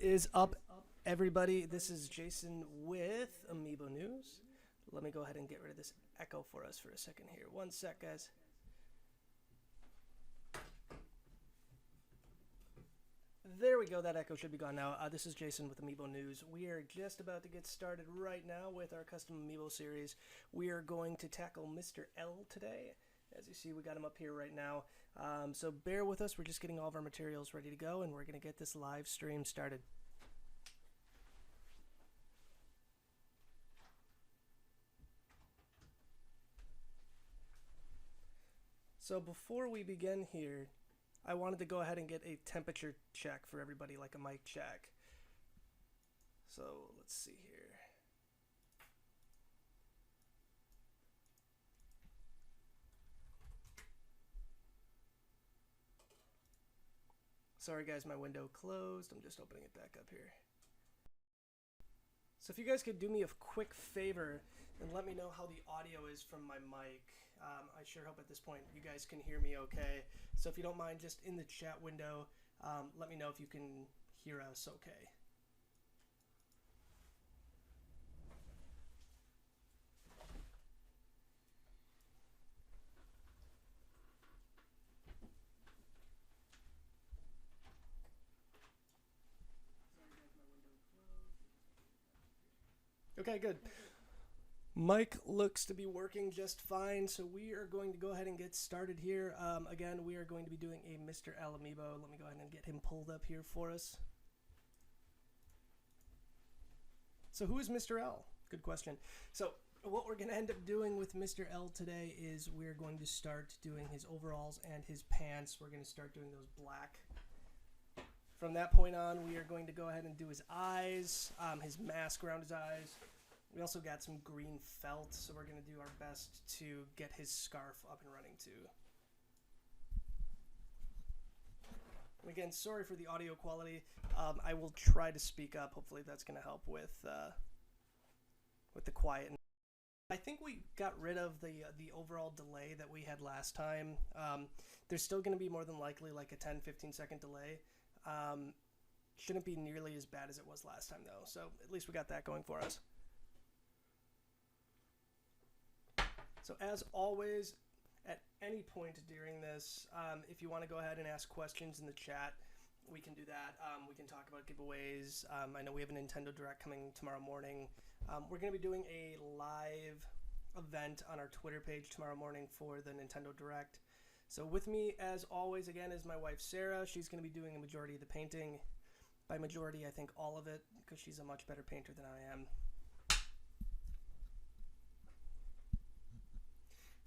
is up, everybody? This is Jason with Amiibo News. Let me go ahead and get rid of this echo for us for a second here. One sec, guys. There we go. That echo should be gone now. This is Jason with Amiibo News. We are just about to get started right now with our custom Amiibo series. We are going to tackle Mr.L today. As you see, we got him up here right now. So bear with us. We're just getting all of our materials ready to go, and we're going to get this live stream started. So before we begin here, I wanted to go ahead and get a temperature check for everybody, like a mic check. So let's see here. Sorry guys, my window closed. I'm just opening it back up here. So if you guys could do me a quick favor and let me know how the audio is from my mic. I sure hope at this point you guys can hear me okay. So if you don't mind, just in the chat window, let me know if you can hear us okay. Okay, good. Mic looks to be working just fine, so we are going to go ahead and get started here. Again, we are going to be doing a Mr.L Amiibo. Let me go ahead and get him pulled up here for us. So who is Mr.L? Good question. So what we're going to end up doing with Mr.L today is we're going to start doing his overalls and his pants. We're going to start doing those black. From that point on, we are going to go ahead and do his eyes, his mask around his eyes. We also got some green felt, so we're going to do our best to get his scarf up and running too. And again, sorry for the audio quality. I will try to speak up. Hopefully that's going to help with the quiet. I think we got rid of the overall delay that we had last time. There's still going to be more than likely like a 10-15 second delay. Shouldn't be nearly as bad as it was last time though, so at least we got that going for us. So as always, at any point during this, if you want to go ahead and ask questions in the chat, we can do that. We can talk about giveaways. I know we have a Nintendo Direct coming tomorrow morning. We're going to be doing a live event on our Twitter page tomorrow morning for the Nintendo Direct. So with me, as always, again, is my wife, Sarah. She's going to be doing a majority of the painting. By majority, I think all of it, because she's a much better painter than I am.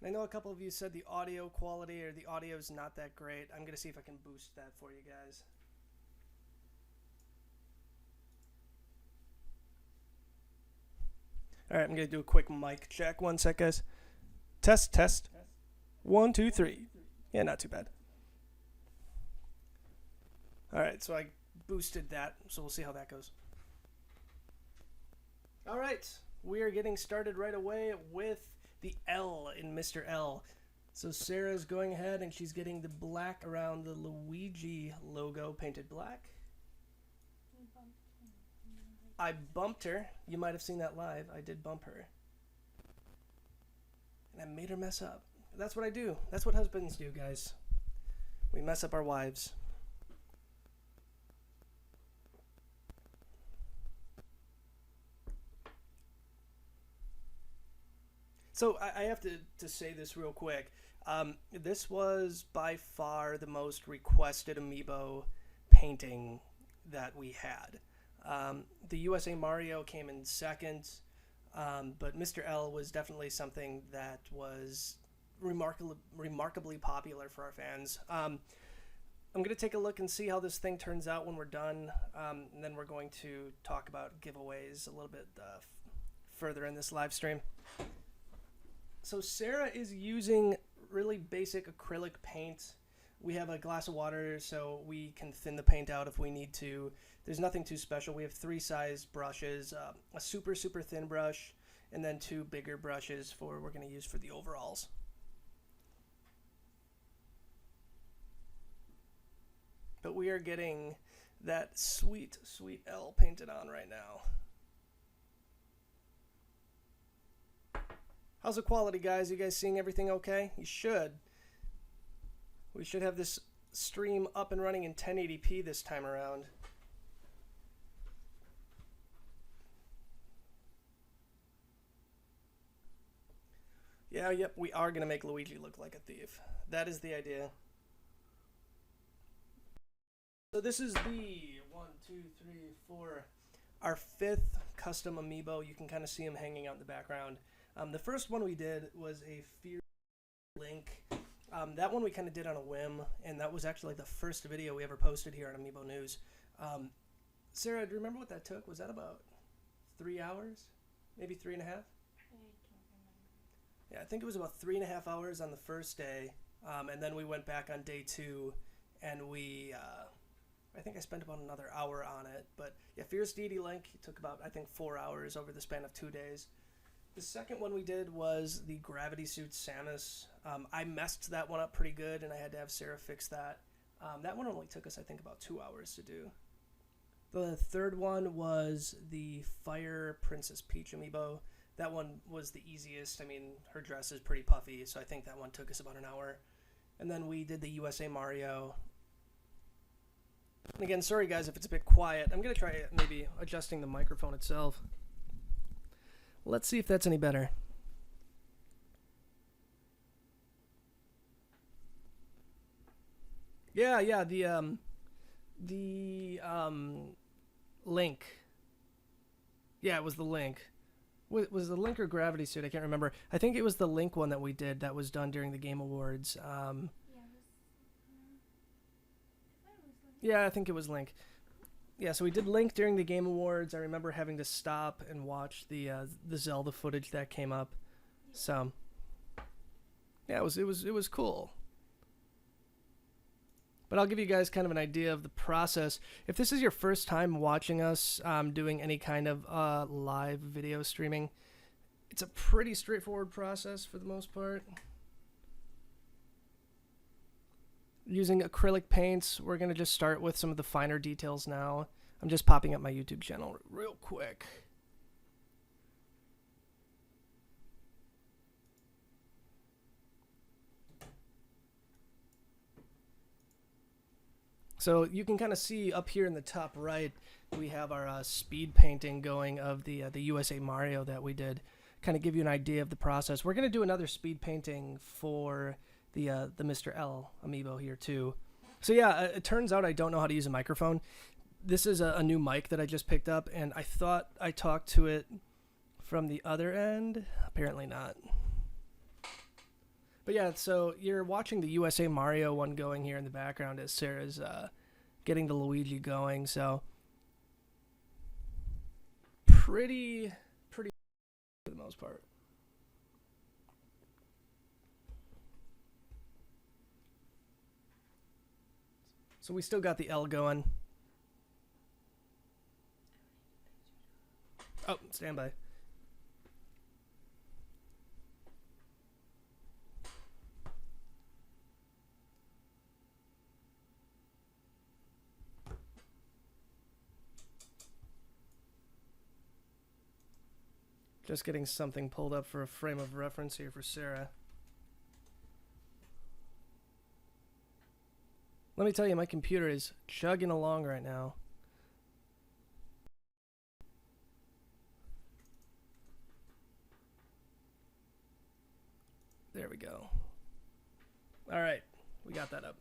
And I know a couple of you said the audio quality or the audio is not that great. I'm going to see if I can boost that for you guys. All right, I'm going to do a quick mic check. One sec, guys. Test, test. 1, 2, 3. Yeah, not too bad. All right, so I boosted that, so we'll see how that goes. All right, we are getting started right away with the L in Mr.L. So Sarah's going ahead and she's getting the black around the Luigi logo painted black. I bumped her. You might have seen that live. I did bump her. And I made her mess up. That's what I do. That's what husbands do, guys. We mess up our wives. So I have to say this real quick. This was by far the most requested Amiibo painting that we had. The USA Mario came in second, but Mr.L was definitely something that was remarkably popular for our fans. I'm going to take a look and see how this thing turns out when we're done, and then we're going to talk about giveaways a little bit further in this live stream. So Sarah is using really basic acrylic paint. We have a glass of water so we can thin the paint out if we need to. There's nothing too special. We have 3 size brushes, a super thin brush, and then 2 bigger brushes we're going to use for the overalls. But we are getting that sweet, sweet L painted on right now. How's the quality, guys? You guys seeing everything okay? You should. We should have this stream up and running in 1080p this time around. Yeah, yep, we are going to make Luigi look like a thief. That is the idea. So this is the 1, 2, 3, 4, our 5th custom amiibo. You can kind of see him hanging out in the background. The first one we did was a Fear Link. That one we kind of did on a whim, and that was actually like the first video we ever posted here on Amiibo News. Sarah, do you remember what that took? Was that about 3 hours? Maybe 3.5? Yeah, I think it was about 3.5 hours on the first day, and then we went back on day 2, and I think I spent about another hour on it. But yeah, Fierce Deity Link took about, I think, 4 hours over the span of 2 days. The second one we did was the Gravity Suit Samus. I messed that one up pretty good, and I had to have Sarah fix that. That one only took us, I think, about 2 hours to do. The third one was the Fire Princess Peach amiibo. That one was the easiest. I mean, her dress is pretty puffy, so I think that one took us about an hour. And then we did the USA Mario. And again, sorry guys if it's a bit quiet. I'm going to try maybe adjusting the microphone itself. Let's see if that's any better. Yeah, the Link. Yeah, it was the Link. Was the Link or Gravity Suit? I can't remember. I think it was the Link one that we did that was done during the Game Awards. Yeah, I think it was Link. Yeah, so we did Link during the Game Awards. I remember having to stop and watch the Zelda footage that came up. So yeah, it was cool. But I'll give you guys kind of an idea of the process. If this is your first time watching us doing any kind of live video streaming, it's a pretty straightforward process for the most part. Using acrylic paints, we're going to just start with some of the finer details now. I'm just popping up my YouTube channel real quick. So you can kind of see up here in the top right, we have our speed painting going of the USA Mario that we did. Kind of give you an idea of the process. We're going to do another speed painting for the Mr.L amiibo here too. So yeah, it turns out I don't know how to use a microphone. This is a new mic that I just picked up, and I thought I talked to it from the other end. Apparently not. But yeah, so you're watching the USA Mario one going here in the background as Sarah's getting the Luigi going. So pretty for the most part. So we still got the L going. Oh, stand by. Just getting something pulled up for a frame of reference here for Sarah. Let me tell you, my computer is chugging along right now. There we go. All right, we got that up.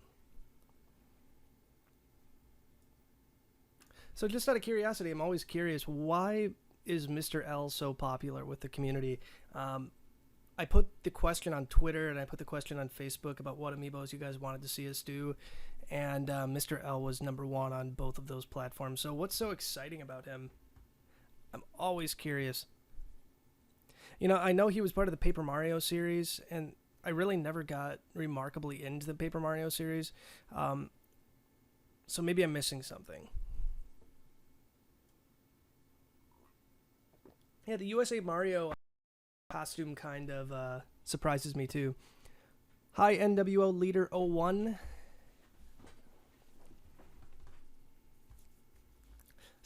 So just out of curiosity, I'm always curious, why is Mr.L so popular with the community? I put the question on Twitter and I put the question on Facebook about what amiibos you guys wanted to see us do, and Mr.L was #1 on both of those platforms. So what's so exciting about him? I'm always curious. You know, I know he was part of the Paper Mario series, and I really never got remarkably into the Paper Mario series. So maybe I'm missing something. Yeah, the USA Mario costume kind of surprises me too. Hi, NWO Leader 01.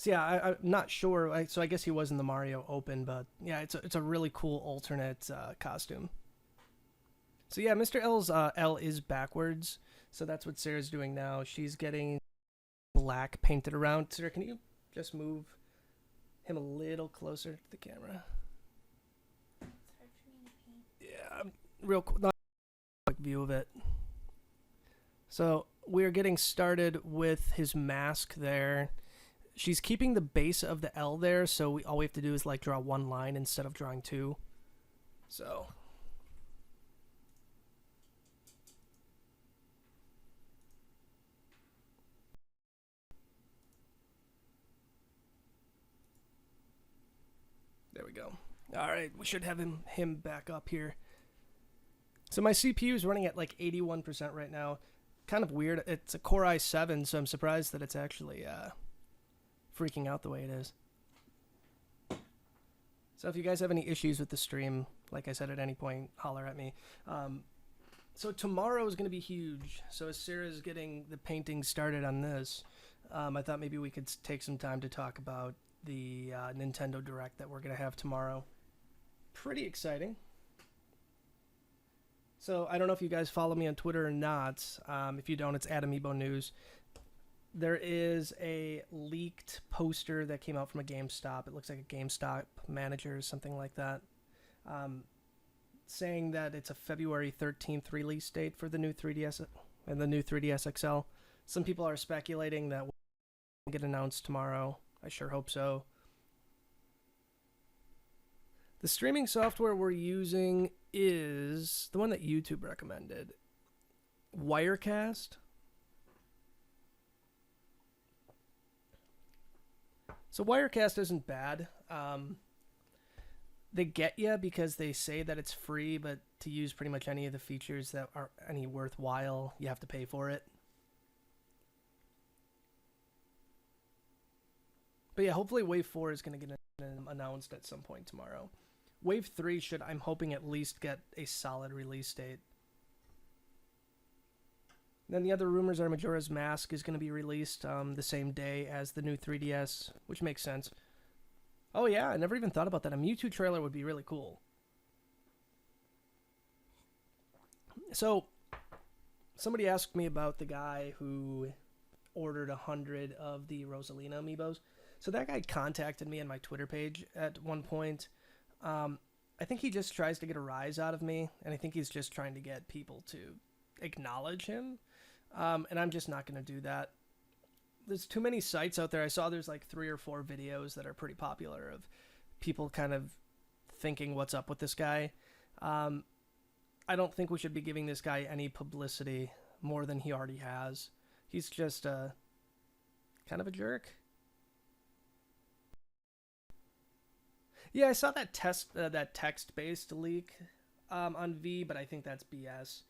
So yeah, I'm not sure. So I guess he was in the Mario Open, but yeah, it's a really cool alternate costume. So yeah, Mr. L's L is backwards, so that's what Sarah's doing now. She's getting black painted around. Sarah, can you just move him a little closer to the camera? Yeah, real not quick view of it. So we're getting started with his mask there. She's keeping the base of the L there, so all we have to do is like draw one line instead of drawing two. So there we go. All right, we should have him back up here. So my CPU is running at like 81% right now. Kind of weird. It's a Core i7, so I'm surprised that it's actually freaking out the way it is. So if you guys have any issues with the stream, like I said, at any point, holler at me. So tomorrow is going to be huge. So as Sarah's getting the painting started on this, I thought maybe we could take some time to talk about the Nintendo Direct that we're going to have tomorrow. Pretty exciting. So I don't know if you guys follow me on Twitter or not. If you don't, it's @Amiibo News. There is a leaked poster that came out from a GameStop. It looks like a GameStop manager or something like that. Saying that it's a February 13th release date for the new 3DS and the new 3DS XL. Some people are speculating that will get announced tomorrow. I sure hope so. The streaming software we're using is the one that YouTube recommended. Wirecast. So Wirecast isn't bad. They get you because they say that it's free, but to use pretty much any of the features that are any worthwhile, you have to pay for it. But yeah, hopefully Wave 4 is going to get announced at some point tomorrow. Wave 3 should, I'm hoping, at least get a solid release date. Then the other rumors are Majora's Mask is going to be released the same day as the new 3DS, which makes sense. Oh yeah, I never even thought about that. A Mewtwo trailer would be really cool. So, somebody asked me about the guy who ordered 100 of the Rosalina amiibos. So that guy contacted me on my Twitter page at one point. I think he just tries to get a rise out of me, and I think he's just trying to get people to acknowledge him. And I'm just not going to do that. There's too many sites out there. I saw there's like 3 or 4 videos that are pretty popular of people kind of thinking what's up with this guy. I don't think we should be giving this guy any publicity more than he already has. He's just kind of a jerk. Yeah, I saw that text-based leak on V, but I think that's BS.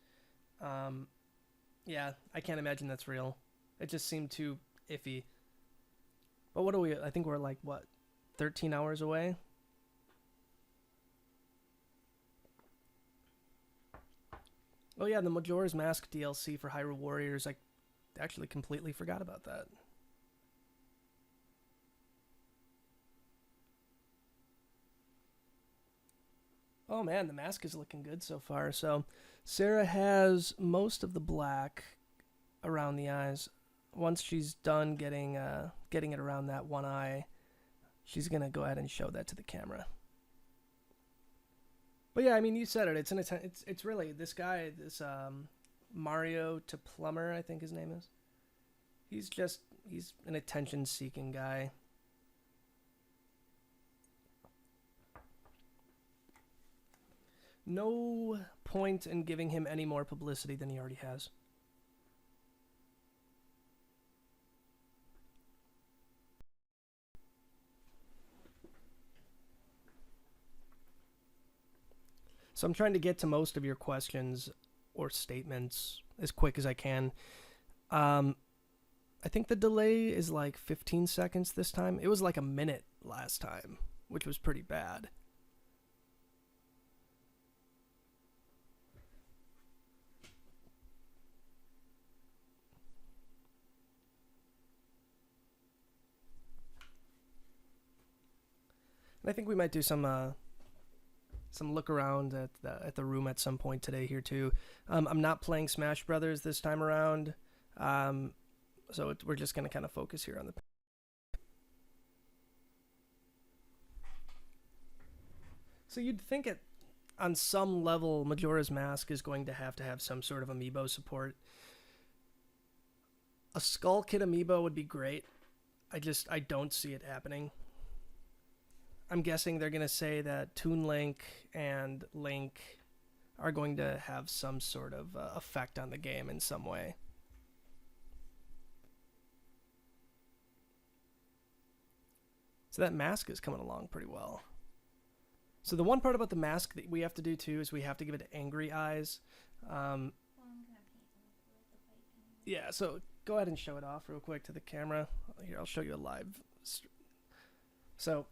Yeah, I can't imagine that's real. It just seemed too iffy. But what are we? I think we're like, what, 13 hours away? Oh yeah, the Majora's Mask DLC for Hyrule Warriors. I actually completely forgot about that. Oh man, the mask is looking good so far. So Sarah has most of the black around the eyes. Once she's done getting it around that one eye, she's gonna go ahead and show that to the camera. But yeah, I mean, you said it. It's really this guy, this Mario to Plumber, I think his name is. He's an attention-seeking guy. No point in giving him any more publicity than he already has. So I'm trying to get to most of your questions or statements as quick as I can. I think the delay is like 15 seconds this time. It was like a minute last time, which was pretty bad. And I think we might do some look around at the room at some point today here too. I'm not playing Smash Brothers this time around, so we're just gonna kind of focus here on the. So you'd think on some level, Majora's Mask is going to have some sort of amiibo support. A Skull Kid amiibo would be great. I don't see it happening. I'm guessing they're going to say that Toon Link and Link are going to have some sort of effect on the game in some way. So that mask is coming along pretty well. So the one part about the mask that we have to do too is we have to give it angry eyes. Yeah, so go ahead and show it off real quick to the camera. Here, I'll show you a live. So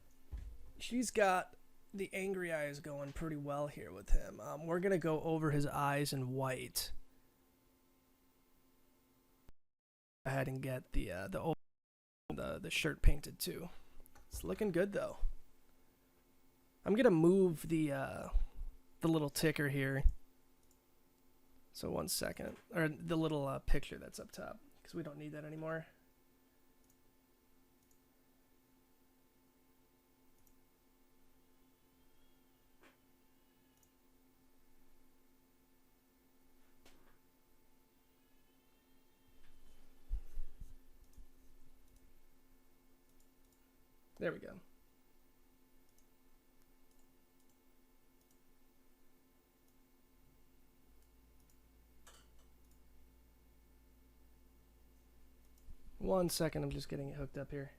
she's got the angry eyes going pretty well here with him. We're going to go over his eyes in white. Go ahead and get the shirt painted too. It's looking good though. I'm gonna move the little ticker here. So 1 second, or the little picture that's up top, because we don't need that anymore. There we go. One second, I'm just getting it hooked up here.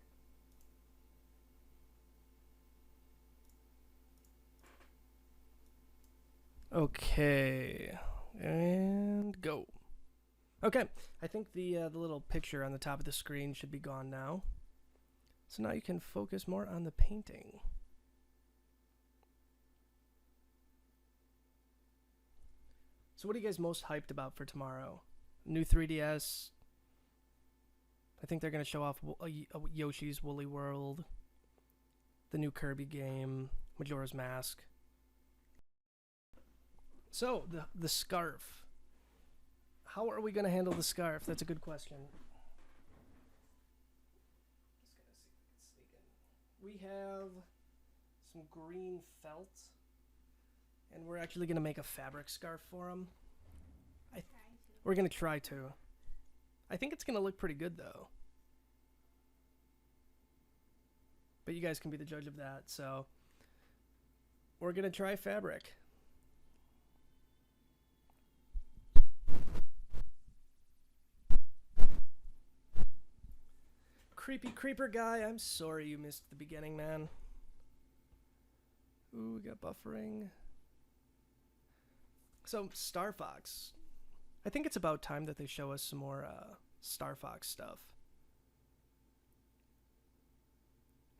Okay, and go. Okay, I think the little picture on the top of the screen should be gone now. So now you can focus more on the painting. So what are you guys most hyped about for tomorrow? New 3DS. I think they're going to show off Yoshi's Woolly World, the new Kirby game, Majora's Mask. So, the scarf. How are we going to handle the scarf? That's a good question. We have some green felt, and we're actually going to make a fabric scarf for him. We're going to try to. I think it's going to look pretty good, though. But you guys can be the judge of that, so we're going to try fabric. Creepy creeper guy, I'm sorry you missed the beginning, man. Ooh, we got buffering. So, Star Fox. I think it's about time that they show us some more Star Fox stuff.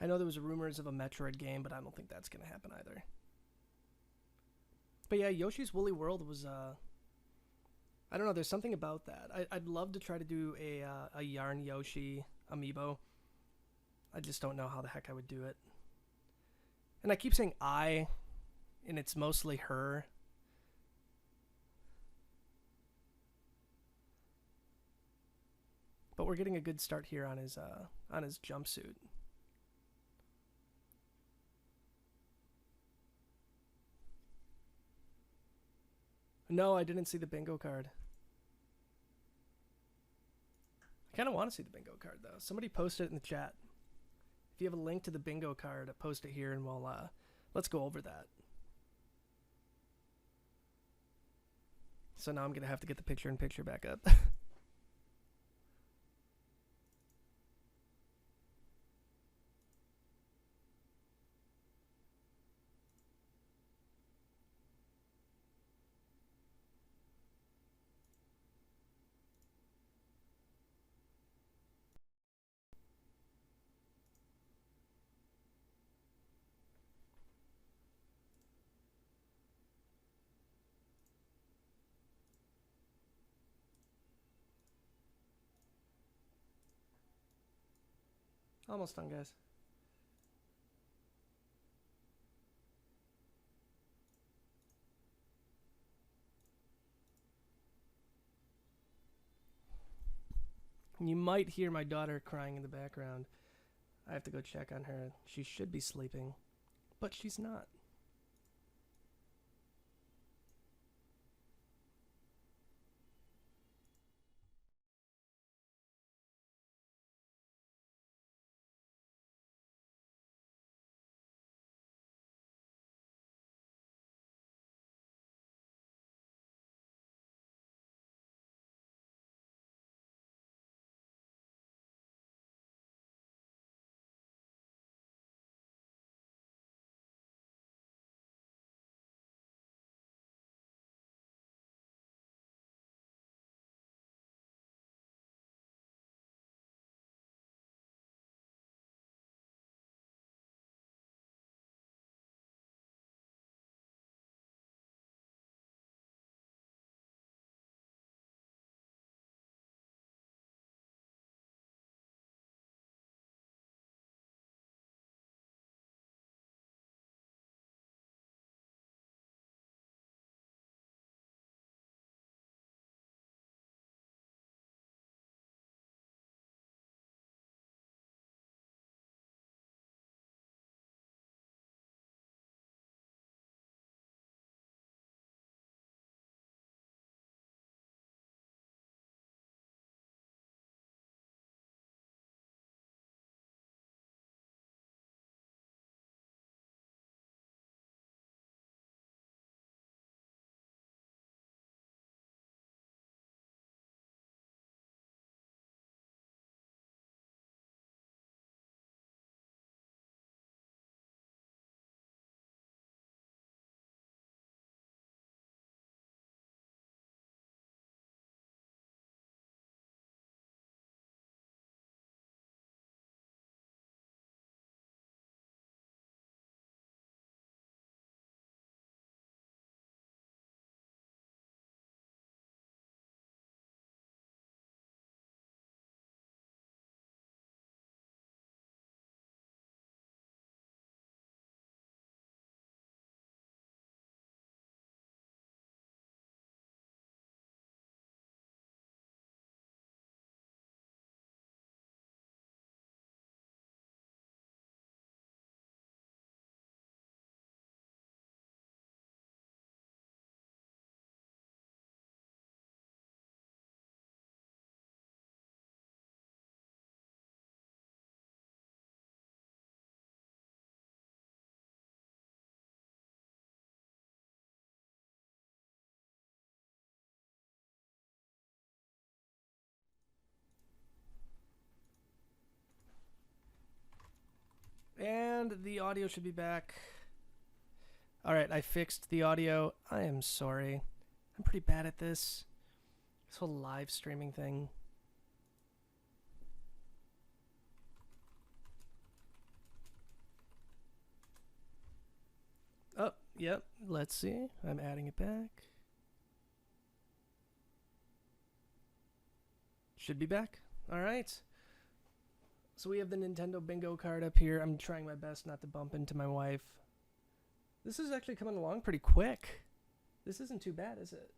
I know there was rumors of a Metroid game, but I don't think that's going to happen either. But yeah, Yoshi's Woolly World was, I don't know, there's something about that. I'd love to try to do a Yarn Yoshi amiibo. I just don't know how the heck I would do it. And I keep saying I, and it's mostly her. But we're getting a good start here on his jumpsuit. No, I didn't see the bingo card. I kind of want to see the bingo card though. Somebody post it in the chat. If you have a link to the bingo card, post it here and we'll let's go over that. So now I'm gonna have to get the picture-in-picture back up. Almost done, guys. You might hear my daughter crying in the background. I have to go check on her. She should be sleeping, but she's not. And the audio should be back. Alright, I fixed the audio. I am sorry. I'm pretty bad at this. This whole live streaming thing. Oh, yep. Let's see. I'm adding it back. Should be back. Alright. So we have the Nintendo bingo card up here. I'm trying my best not to bump into my wife. This is actually coming along pretty quick. This isn't too bad, is it?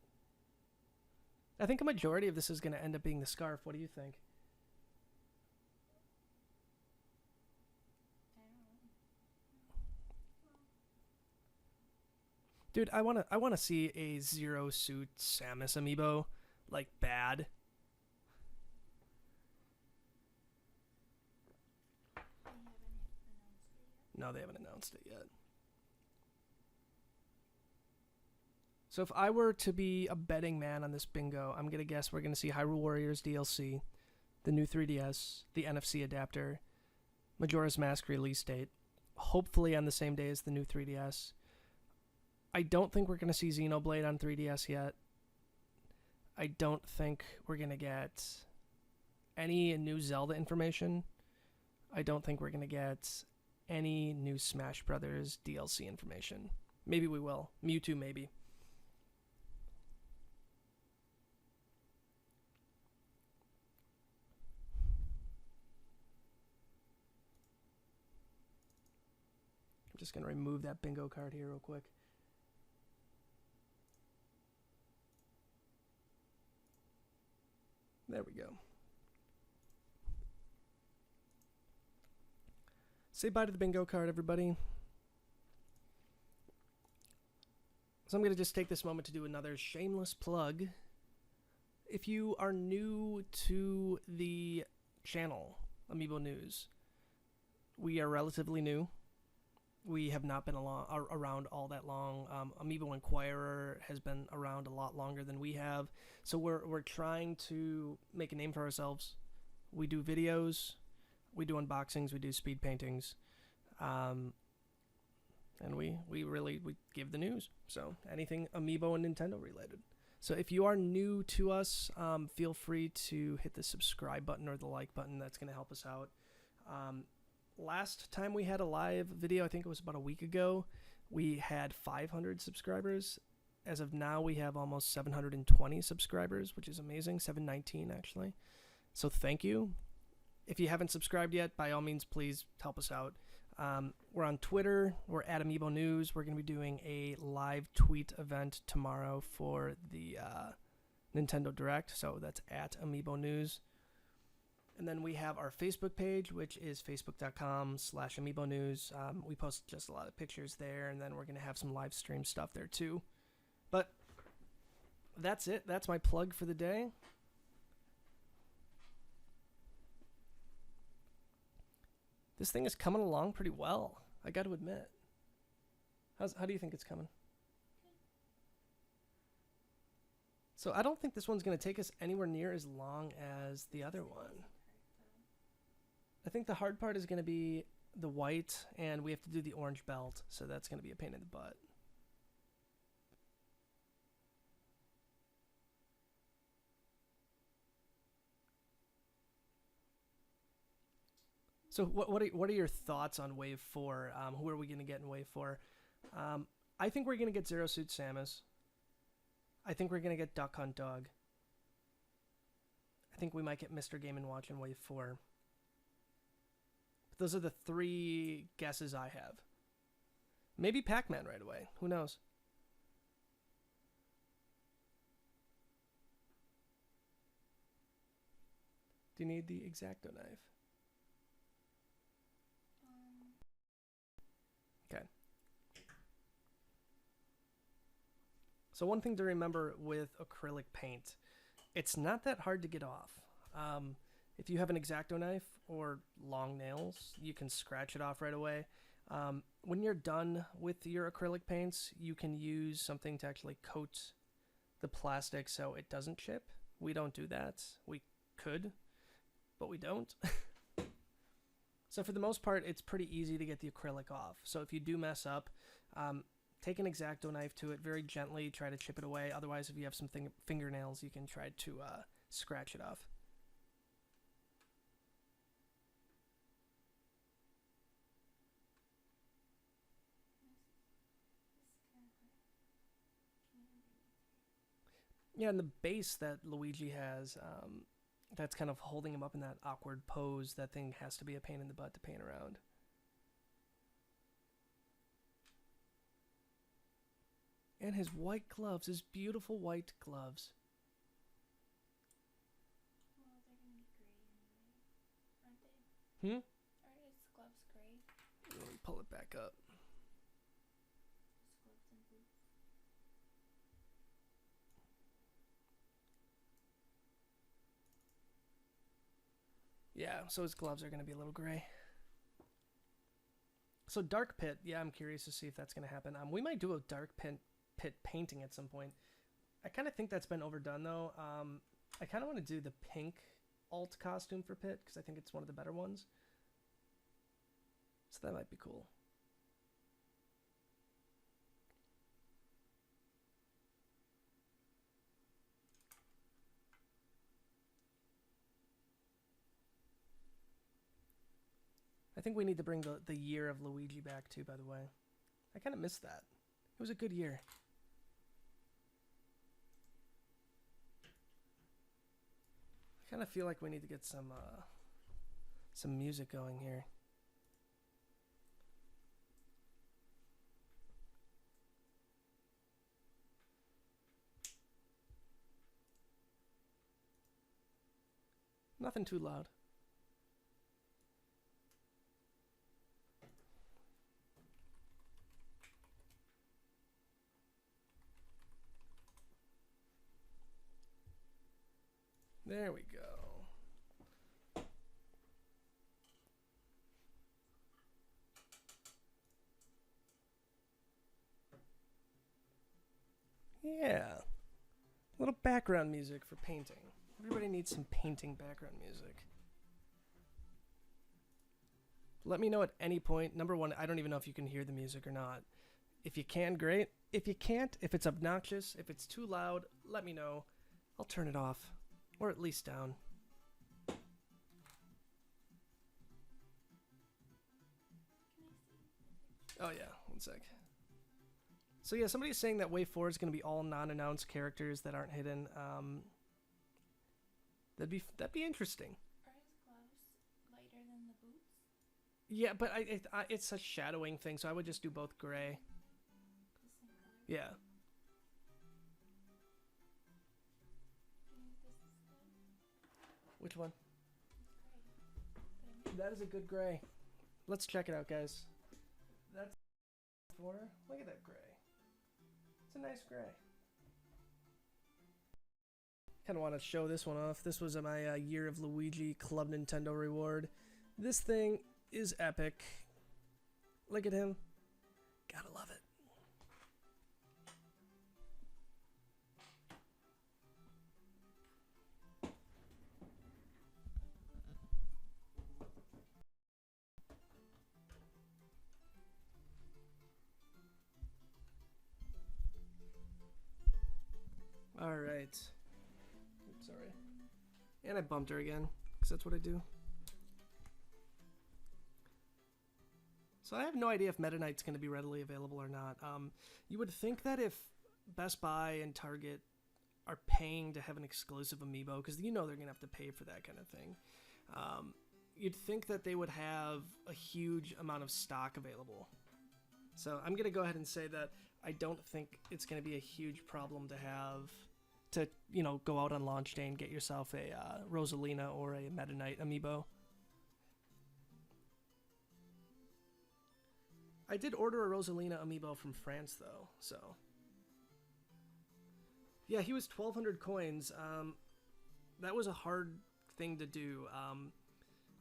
I think a majority of this is going to end up being the scarf. What do you think? Dude, I wanna see a Zero Suit Samus amiibo, like bad. No, they haven't announced it yet. So if I were to be a betting man on this bingo, I'm gonna guess we're gonna see Hyrule Warriors DLC, the new 3DS, the NFC adapter, Majora's Mask release date, hopefully on the same day as the new 3DS. I don't think we're gonna see Xenoblade on 3DS yet. I don't think we're gonna get any new Zelda information. I don't think we're gonna get any new Smash Brothers DLC information. Maybe we will. Mewtwo, maybe. I'm just gonna remove that bingo card here real quick. There we go. Say bye to the bingo card, everybody. So I'm going to just take this moment to do another shameless plug. If you are new to the channel, Amiibo News, we are relatively new. We have not been around all that long. Amiibo Inquirer has been around a lot longer than we have. So we're trying to make a name for ourselves. We do videos, we do unboxings, we do speed paintings, and we give the news. So anything Amiibo and Nintendo related. So if you are new to us, feel free to hit the subscribe button or the like button. That's going to help us out. Last time we had a live video, I think it was about a week ago, we had 500 subscribers. As of now, we have almost 720 subscribers, which is amazing. 719, actually. So thank you. If you haven't subscribed yet, by all means, please help us out. We're on Twitter. We're at Amiibo News. We're going to be doing a live tweet event tomorrow for the Nintendo Direct. So that's at Amiibo News. And then we have our Facebook page, which is facebook.com/Amiibo News. We post just a lot of pictures there, and then we're going to have some live stream stuff there too. But that's it. That's my plug for the day. This thing is coming along pretty well, I got to admit. How do you think it's coming? So I don't think this one's going to take us anywhere near as long as the other one. I think the hard part is going to be the white, and we have to do the orange belt, so that's going to be a pain in the butt. So what are your thoughts on Wave 4? Who are we going to get in Wave 4? I think we're going to get Zero Suit Samus. I think we're going to get Duck Hunt Dog. I think we might get Mr. Game & Watch in Wave 4. But those are the 3 guesses I have. Maybe Pac-Man right away. Who knows? Do you need the X-Acto knife? Okay. So one thing to remember with acrylic paint, it's not that hard to get off. If you have an X-Acto knife or long nails, you can scratch it off right away. When you're done with your acrylic paints, you can use something to actually coat the plastic so it doesn't chip. We don't do that. We could, but we don't. So for the most part, it's pretty easy to get the acrylic off. So if you do mess up, take an X-Acto knife to it very gently, try to chip it away. Otherwise, if you have some fingernails, you can try to scratch it off. Yeah, and the base that Luigi has, that's kind of holding him up in that awkward pose, that thing has to be a pain in the butt to paint around. And his white gloves, his beautiful white gloves. Well, they're gonna be gray anyway, aren't they? Aren't his gloves gray? Let me pull it back up. His gloves and boots. Yeah, so his gloves are going to be a little gray. So Dark Pit, yeah, I'm curious to see if that's going to happen. We might do a Dark Pit painting at some point. I kind of think that's been overdone, though. I kind of want to do the pink alt costume for Pit, because I think it's one of the better ones. So that might be cool. I think we need to bring the year of Luigi back too, by the way. I kind of missed that. It was a good year. I kind of feel like we need to get some music going here. Nothing too loud. There we go. Yeah. A little background music for painting. Everybody needs some painting background music. Let me know at any point. Number one, I don't even know if you can hear the music or not. If you can, great. If you can't, if it's obnoxious, if it's too loud, let me know. I'll turn it off. Or at least down. Oh yeah, one sec. So yeah, somebody's saying that Wave 4 is going to be all non-announced characters that aren't hidden. That'd be interesting. Are his gloves lighter than the boots? Yeah, but it's a shadowing thing, so I would just do both gray. The same color? Yeah. Do you think this is good? Which one? It's gray. That is a good gray. Let's check it out, guys. That's 4. Look at that gray. It's a nice gray. Kind of want to show this one off. This was my Year of Luigi Club Nintendo reward. This thing is epic. Look at him. Gotta love it. All right. Oops, sorry. And I bumped her again, because that's what I do. So I have no idea if Meta Knight's going to be readily available or not. You would think that if Best Buy and Target are paying to have an exclusive amiibo, because you know they're going to have to pay for that kind of thing, you'd think that they would have a huge amount of stock available. So I'm going to go ahead and say that I don't think it's going to be a huge problem to have to, you know, go out on launch day and get yourself a Rosalina or a Meta Knight amiibo. I did order a Rosalina amiibo from France, though, so... Yeah, he was 1,200 coins. That was a hard thing to do.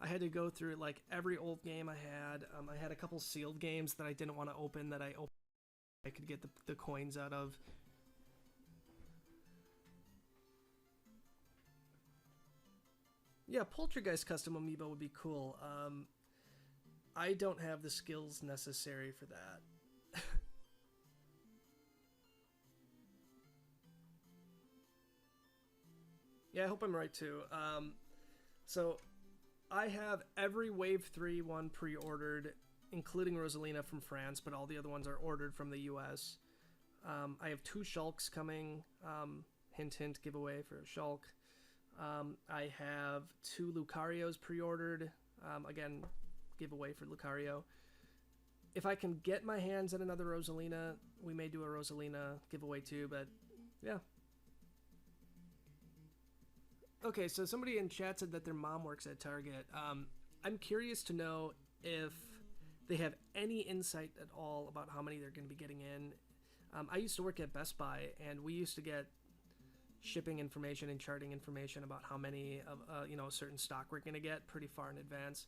I had to go through, like, every old game I had. I had a couple sealed games that I didn't want to open that I could get the coins out of. Yeah, Poltergeist custom amiibo would be cool. I don't have the skills necessary for that. Yeah, I hope I'm right too. So I have every Wave 3 one pre-ordered, including Rosalina from France, but all the other ones are ordered from the US. I have 2 Shulks coming. Hint, hint, giveaway for Shulk. I have 2 Lucarios pre-ordered. Again, giveaway for Lucario. If I can get my hands on another Rosalina, we may do a Rosalina giveaway too, but yeah. Okay, so somebody in chat said that their mom works at Target. I'm curious to know if they have any insight at all about how many they're going to be getting in. I used to work at Best Buy, and we used to get shipping information and charting information about how many of a certain stock we're going to get pretty far in advance.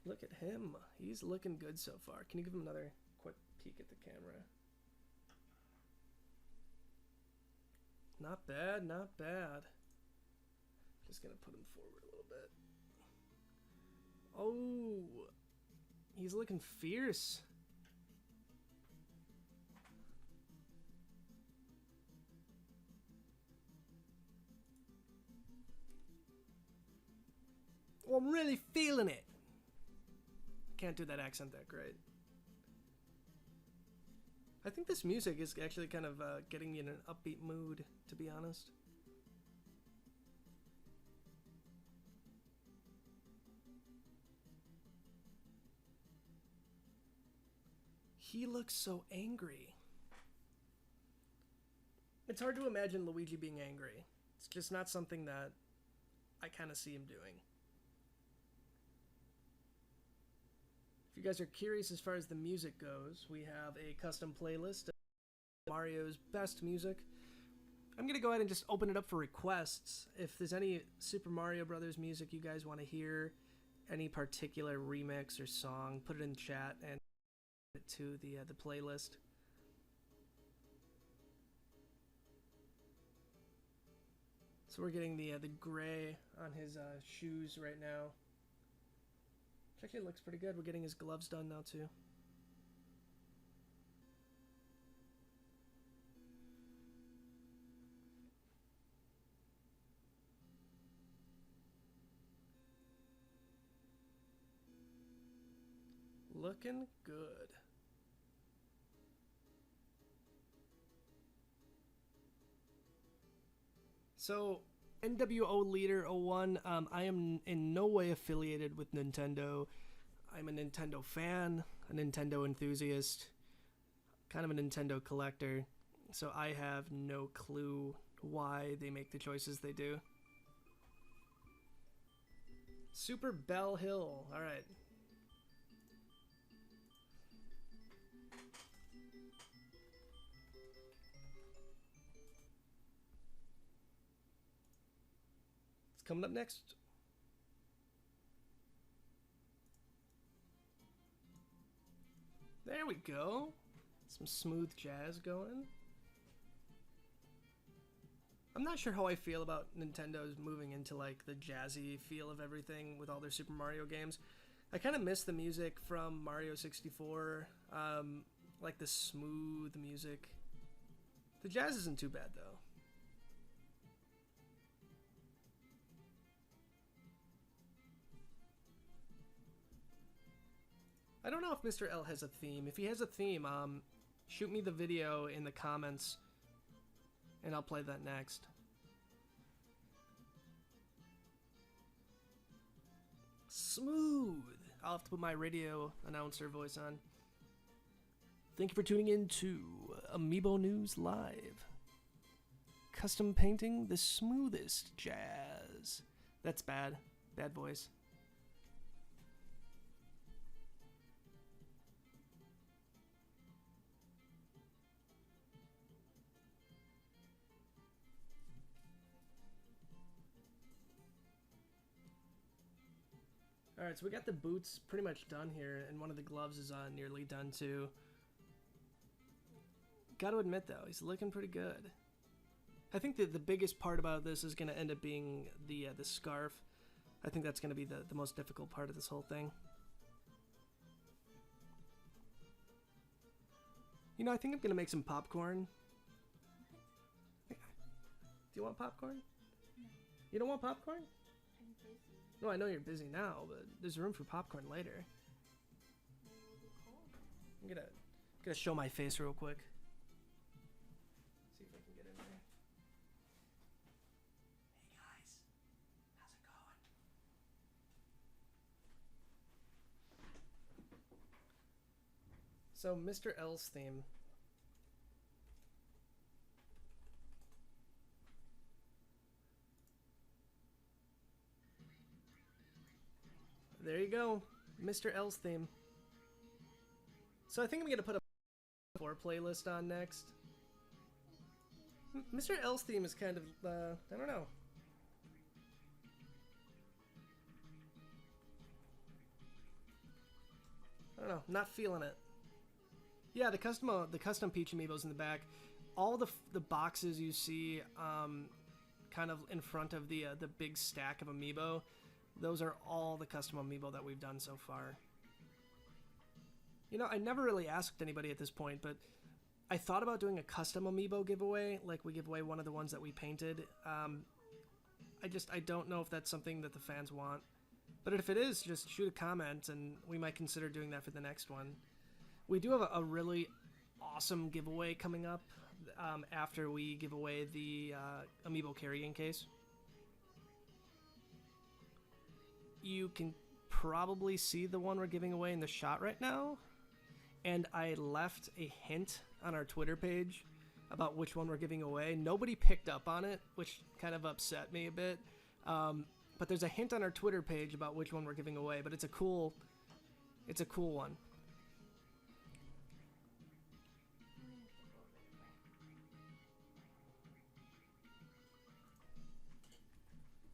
Look at him. He's looking good so far. Can you give him another quick peek at the camera? Not bad, not bad. Just gonna put him forward a little bit. Oh, he's looking fierce. Oh, I'm really feeling it. Can't do that accent that great. I think this music is actually kind of getting me in an upbeat mood, to be honest. He looks so angry. It's hard to imagine Luigi being angry. It's just not something that I kind of see him doing. If you guys are curious as far as the music goes, we have a custom playlist of Mario's best music. I'm going to go ahead and just open it up for requests. If there's any Super Mario Brothers music you guys want to hear, any particular remix or song, put it in the chat and add it to the playlist. So we're getting the gray on his shoes right now. Which actually looks pretty good. We're getting his gloves done now too. Looking good. So, NWO Leader 01, I am in no way affiliated with Nintendo. I'm a Nintendo fan, a Nintendo enthusiast, kind of a Nintendo collector, so I have no clue why they make the choices they do. Super Bell Hill, alright. Coming up next. There we go. Some smooth jazz going. I'm not sure how I feel about Nintendo's moving into like the jazzy feel of everything with all their Super Mario games. I kind of miss the music from Mario 64, like the smooth music. The jazz isn't too bad though. I don't know if Mr.L has a theme. If he has a theme, shoot me the video in the comments, and I'll play that next. Smooth! I'll have to put my radio announcer voice on. Thank you for tuning in to Amiibo News Live. Custom painting the smoothest jazz. That's bad. Bad voice. Alright, so we got the boots pretty much done here, and one of the gloves is nearly done too. Gotta admit though, he's looking pretty good. I think that the biggest part about this is going to end up being the scarf. I think that's going to be the most difficult part of this whole thing. You know, I think I'm going to make some popcorn. Do you want popcorn? No. You don't want popcorn? I'm busy. No, I know you're busy now, but there's room for popcorn later. Maybe it'll be cold. I'm gonna show my face real quick. See if I can get in there. Hey guys, how's it going? So Mr.L's theme. There you go, Mr.L's theme. So I think I'm gonna put a 4 playlist on next. Mr.L's theme is kind of, I don't know. I don't know, not feeling it. Yeah, the custom Peach Amiibos in the back. All the boxes you see, kind of in front of the big stack of Amiibo. Those are all the custom Amiibo that we've done so far. You know, I never really asked anybody at this point, but I thought about doing a custom Amiibo giveaway, like we give away one of the ones that we painted. I don't know if that's something that the fans want. But if it is, just shoot a comment, and we might consider doing that for the next one. We do have a really awesome giveaway coming up after we give away the Amiibo carrying case. You can probably see the one we're giving away in the shot right now. And I left a hint on our Twitter page about which one we're giving away. Nobody picked up on it, which kind of upset me a bit. But there's a hint on our Twitter page about which one we're giving away. But it's a cool It's a cool one.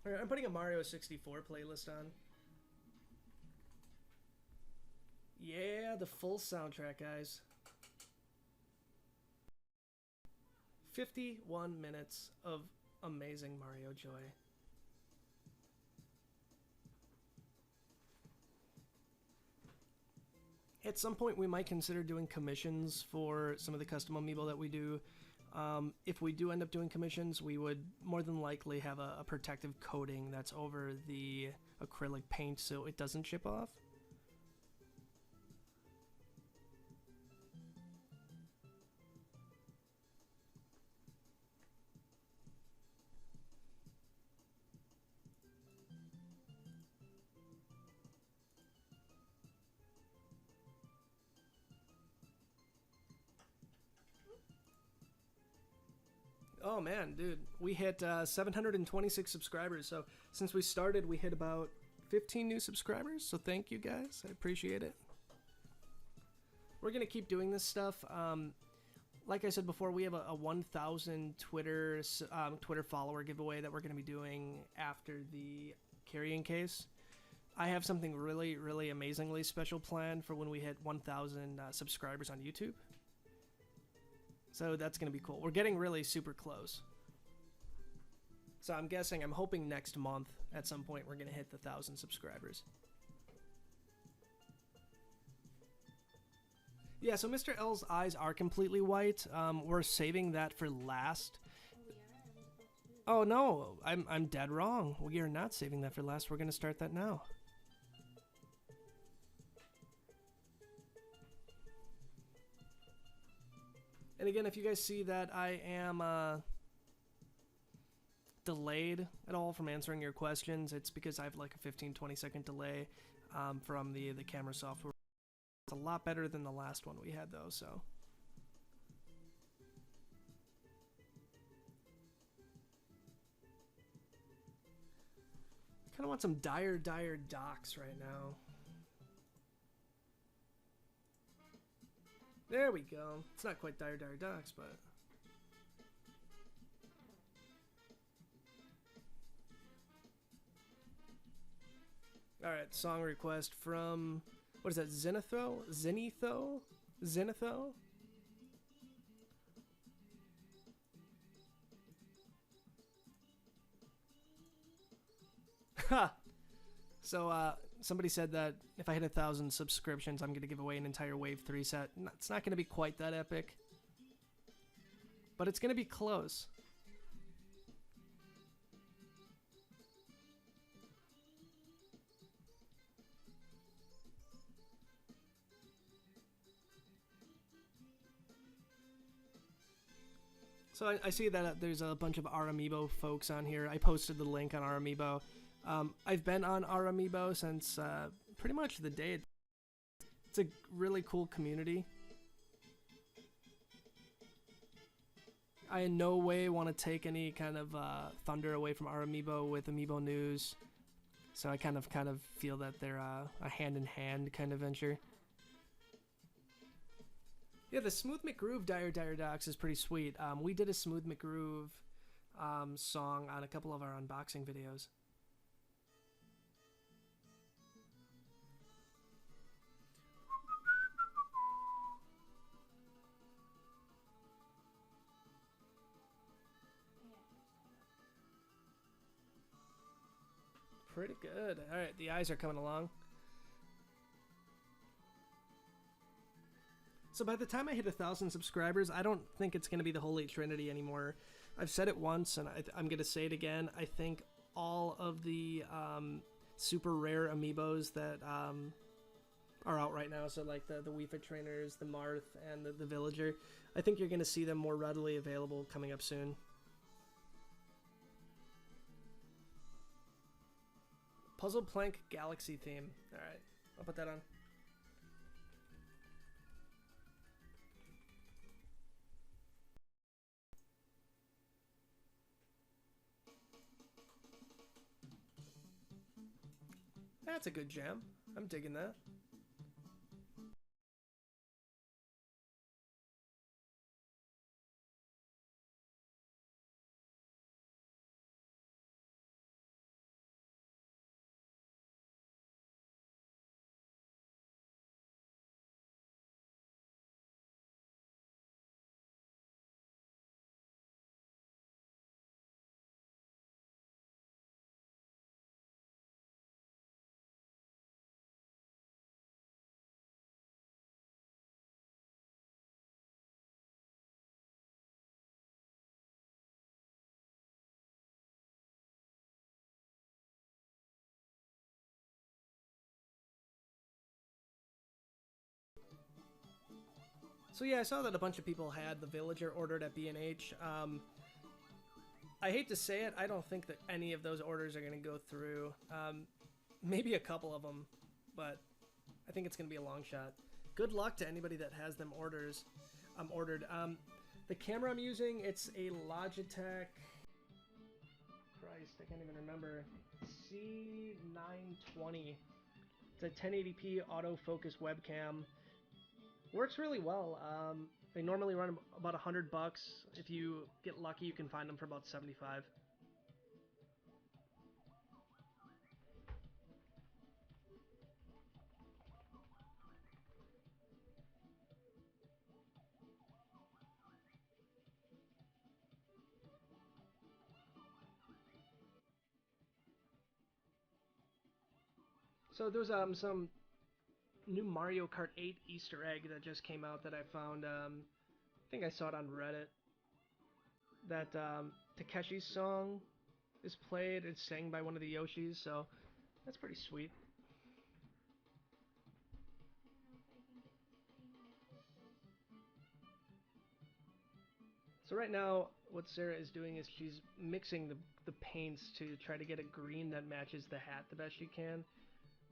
Alright, I'm putting a Mario 64 playlist on. Yeah, the full soundtrack, guys. 51 minutes of amazing Mario joy. At some point, we might consider doing commissions for some of the custom amiibo that we do. If we do end up doing commissions, we would more than likely have a protective coating that's over the acrylic paint so it doesn't chip off. Oh man, dude, we hit 726 subscribers. So since we started, we hit about 15 new subscribers. So thank you guys, I appreciate it. We're gonna keep doing this stuff. Like I said before, we have a 1,000 Twitter follower giveaway that we're gonna be doing after the carrying case. I have something really, really amazingly special planned for when we hit 1,000 subscribers on YouTube. So that's going to be cool. We're getting really super close. So I'm hoping next month at some point we're going to hit the 1,000 subscribers. Yeah, so Mr. L's eyes are completely white. We're saving that for last. Oh no, I'm dead wrong. We are not saving that for last. We're going to start that now. And again, if you guys see that I am delayed at all from answering your questions, it's because I have like a 15-20 second delay from the camera software. It's a lot better than the last one we had though, so. I kind of want some dire docs right now. There we go. It's not quite dire docs, but... Alright, song request from... What is that? Zenitho? Zenitho? Zenitho? Ha! So, somebody said that if I hit 1,000 subscriptions, I'm going to give away an entire Wave 3 set. It's not going to be quite that epic. But it's going to be close. So I see that there's a bunch of our Amiibo folks on here. I posted the link on our Amiibo. I've been on our Amiibo since pretty much the day. It's a really cool community. I in no way want to take any kind of thunder away from our Amiibo with Amiibo News. So I kind of feel that they're a hand-in-hand kind of venture. Yeah, the Smooth McGroove Dire Docs is pretty sweet. We did a Smooth McGroove song on a couple of our unboxing videos. Pretty good. Alright, the eyes are coming along. So by the time I hit 1,000 subscribers, I don't think it's going to be the Holy Trinity anymore. I've said it once, and I'm going to say it again. I think all of the super rare amiibos that are out right now, so like the Wii Fit Trainers, the Marth, and the Villager, I think you're going to see them more readily available coming up soon. Puzzle Plank Galaxy theme. Alright, I'll put that on. That's a good jam. I'm digging that. So yeah, I saw that a bunch of people had the Villager ordered at B&H. I hate to say it, I don't think that any of those orders are going to go through. Maybe a couple of them, but I think it's going to be a long shot. Good luck to anybody that has them ordered. The camera I'm using, it's a Logitech. Christ, I can't even remember. C920. It's a 1080p autofocus webcam. Works really well. They normally run about $100. If you get lucky, you can find them for about 75. So there's some new Mario Kart 8 Easter egg that just came out that I found. I think I saw it on Reddit. That Takeshi's song is played. It's sang by one of the Yoshis, so that's pretty sweet. So right now, what Sarah is doing is she's mixing the paints to try to get a green that matches the hat the best she can.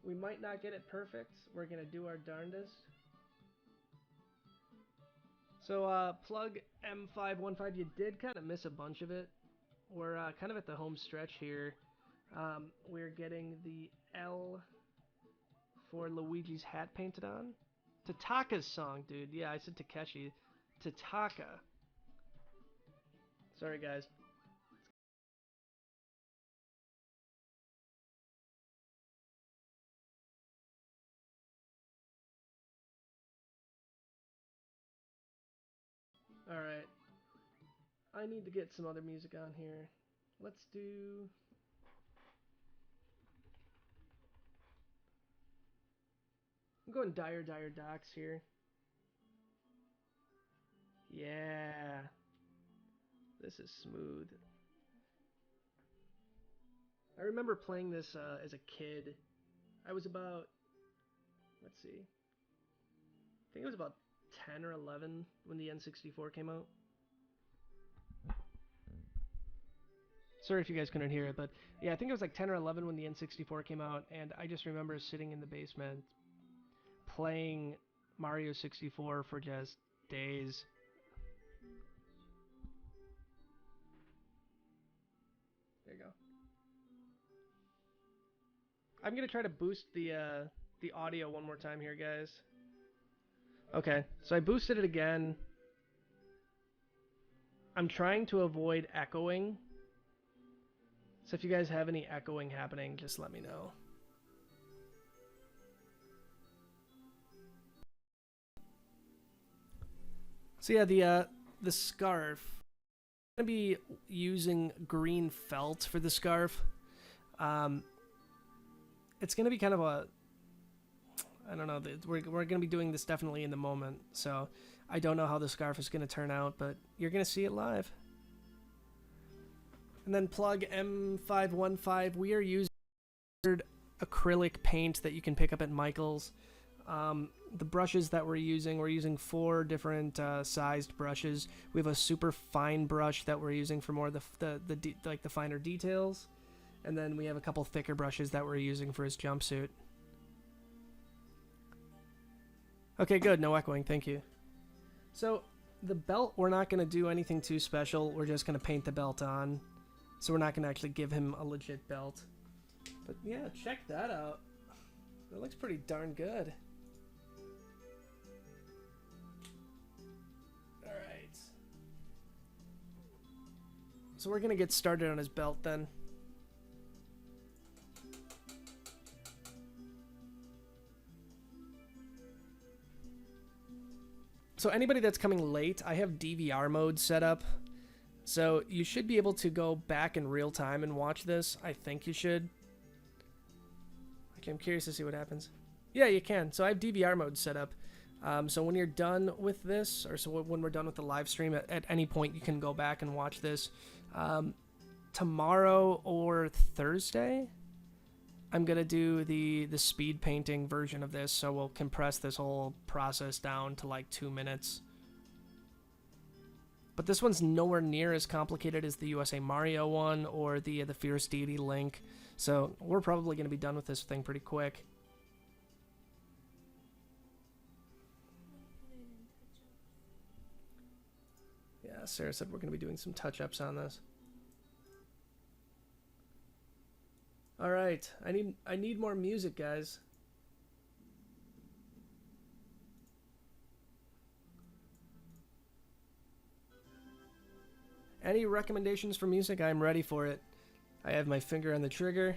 We might not get it perfect. We're going to do our darndest. So, plug M515, you did kind of miss a bunch of it. We're kind of at the home stretch here. We're getting the L for Luigi's hat painted on. Tataka's song, dude. Yeah, I said Takeshi. Tataka. Sorry, guys. Alright. I need to get some other music on here. Let's do... I'm going Dire Dire Docks here. Yeah. This is smooth. I remember playing this as a kid. I was about... Let's see. I think it was about 10 or 11 when the N64 came out. Sorry if you guys couldn't hear it, but yeah, I think it was like 10 or 11 when the N64 came out, and I just remember sitting in the basement playing Mario 64 for just days. There you go. I'm gonna try to boost the audio one more time here, guys. Okay, so I boosted it again. I'm trying to avoid echoing. So if you guys have any echoing happening, just let me know. So yeah, the scarf. I'm gonna be using green felt for the scarf. It's gonna be kind of a... I don't know. We're gonna be doing this definitely in the moment, so I don't know how the scarf is gonna turn out, but you're gonna see it live. And then plug M515. We are using acrylic paint that you can pick up at Michael's. The brushes that we're using 4 different sized brushes. We have a super fine brush that we're using for more the finer details, and then we have a couple thicker brushes that we're using for his jumpsuit. Okay, good. No echoing. Thank you. So the belt, we're not going to do anything too special. We're just going to paint the belt on. So we're not going to actually give him a legit belt. But yeah, check that out. That looks pretty darn good. Alright. So we're going to get started on his belt then. So anybody that's coming late, I have DVR mode set up. So you should be able to go back in real time and watch this. I think you should. Okay, I'm curious to see what happens. Yeah, you can. So I have DVR mode set up. So when you're done with this, or so when we're done with the live stream, at any point you can go back and watch this. Tomorrow or Thursday, I'm going to do the speed painting version of this. So we'll compress this whole process down to like 2 minutes. But this one's nowhere near as complicated as the USA Mario one or the Fierce Deity Link. So we're probably going to be done with this thing pretty quick. Yeah, Sarah said we're going to be doing some touch-ups on this. All right, I need more music, guys. Any recommendations for music? I'm ready for it. I have my finger on the trigger.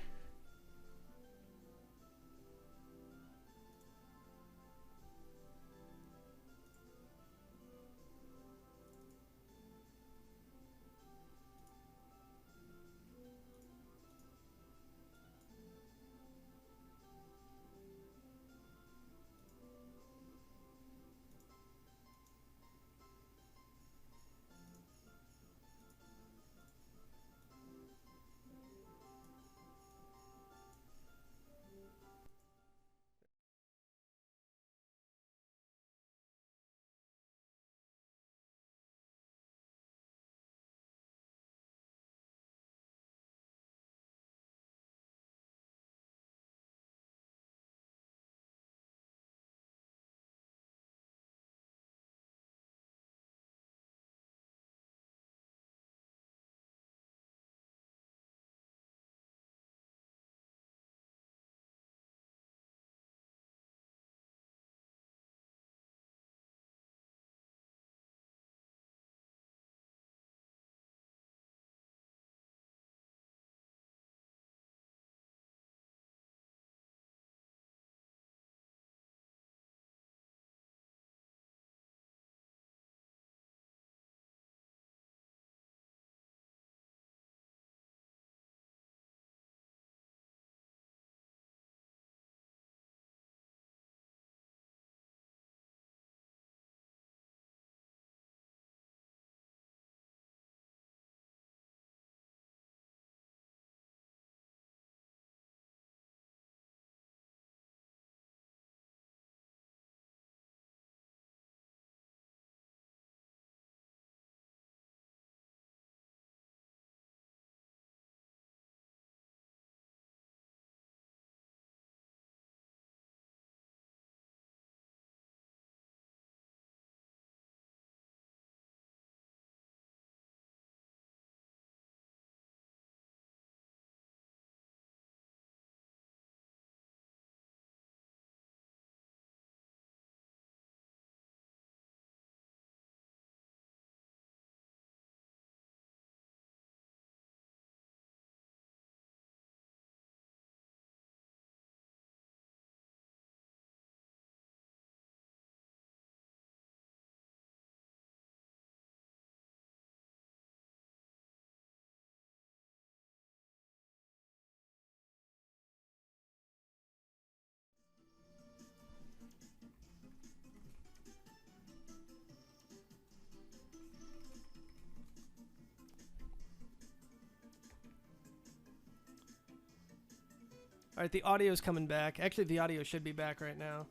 All right, the audio's coming back. Actually, the audio should be back right now.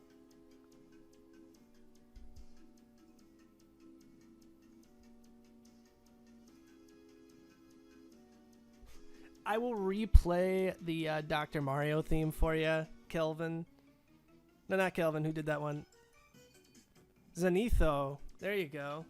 I will replay the Dr. Mario theme for you, Kelvin. No, not Kelvin. Who did that one? Zenitho. There you go.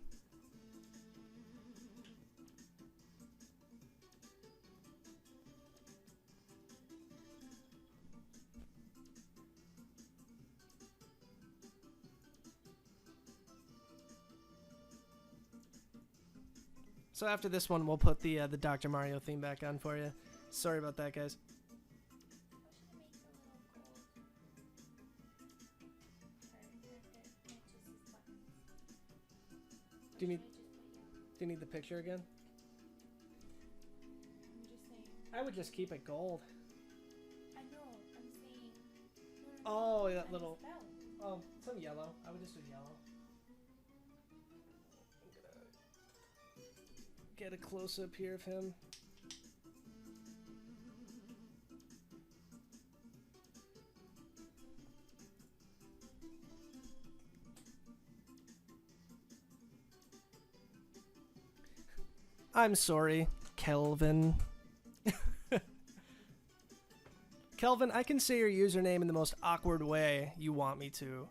So after this one, we'll put the Dr. Mario theme back on for you. Sorry about that, guys. Do you need the picture again? I'm just saying. I would just keep it gold. I know. I'm saying. Oh, that little. Oh, some yellow. I would just do yellow. I'm gonna get a close up here of him. I'm sorry, Kelvin. Kelvin, I can say your username in the most awkward way you want me to.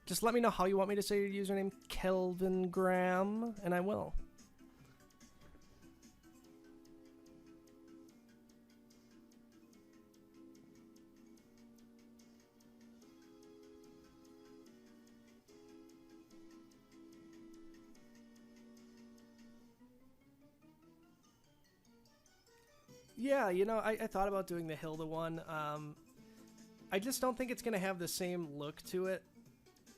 Just let me know how you want me to say your username, Kelvin Graham, and I will. Yeah, you know, I thought about doing the Hilda one. I just don't think it's going to have the same look to it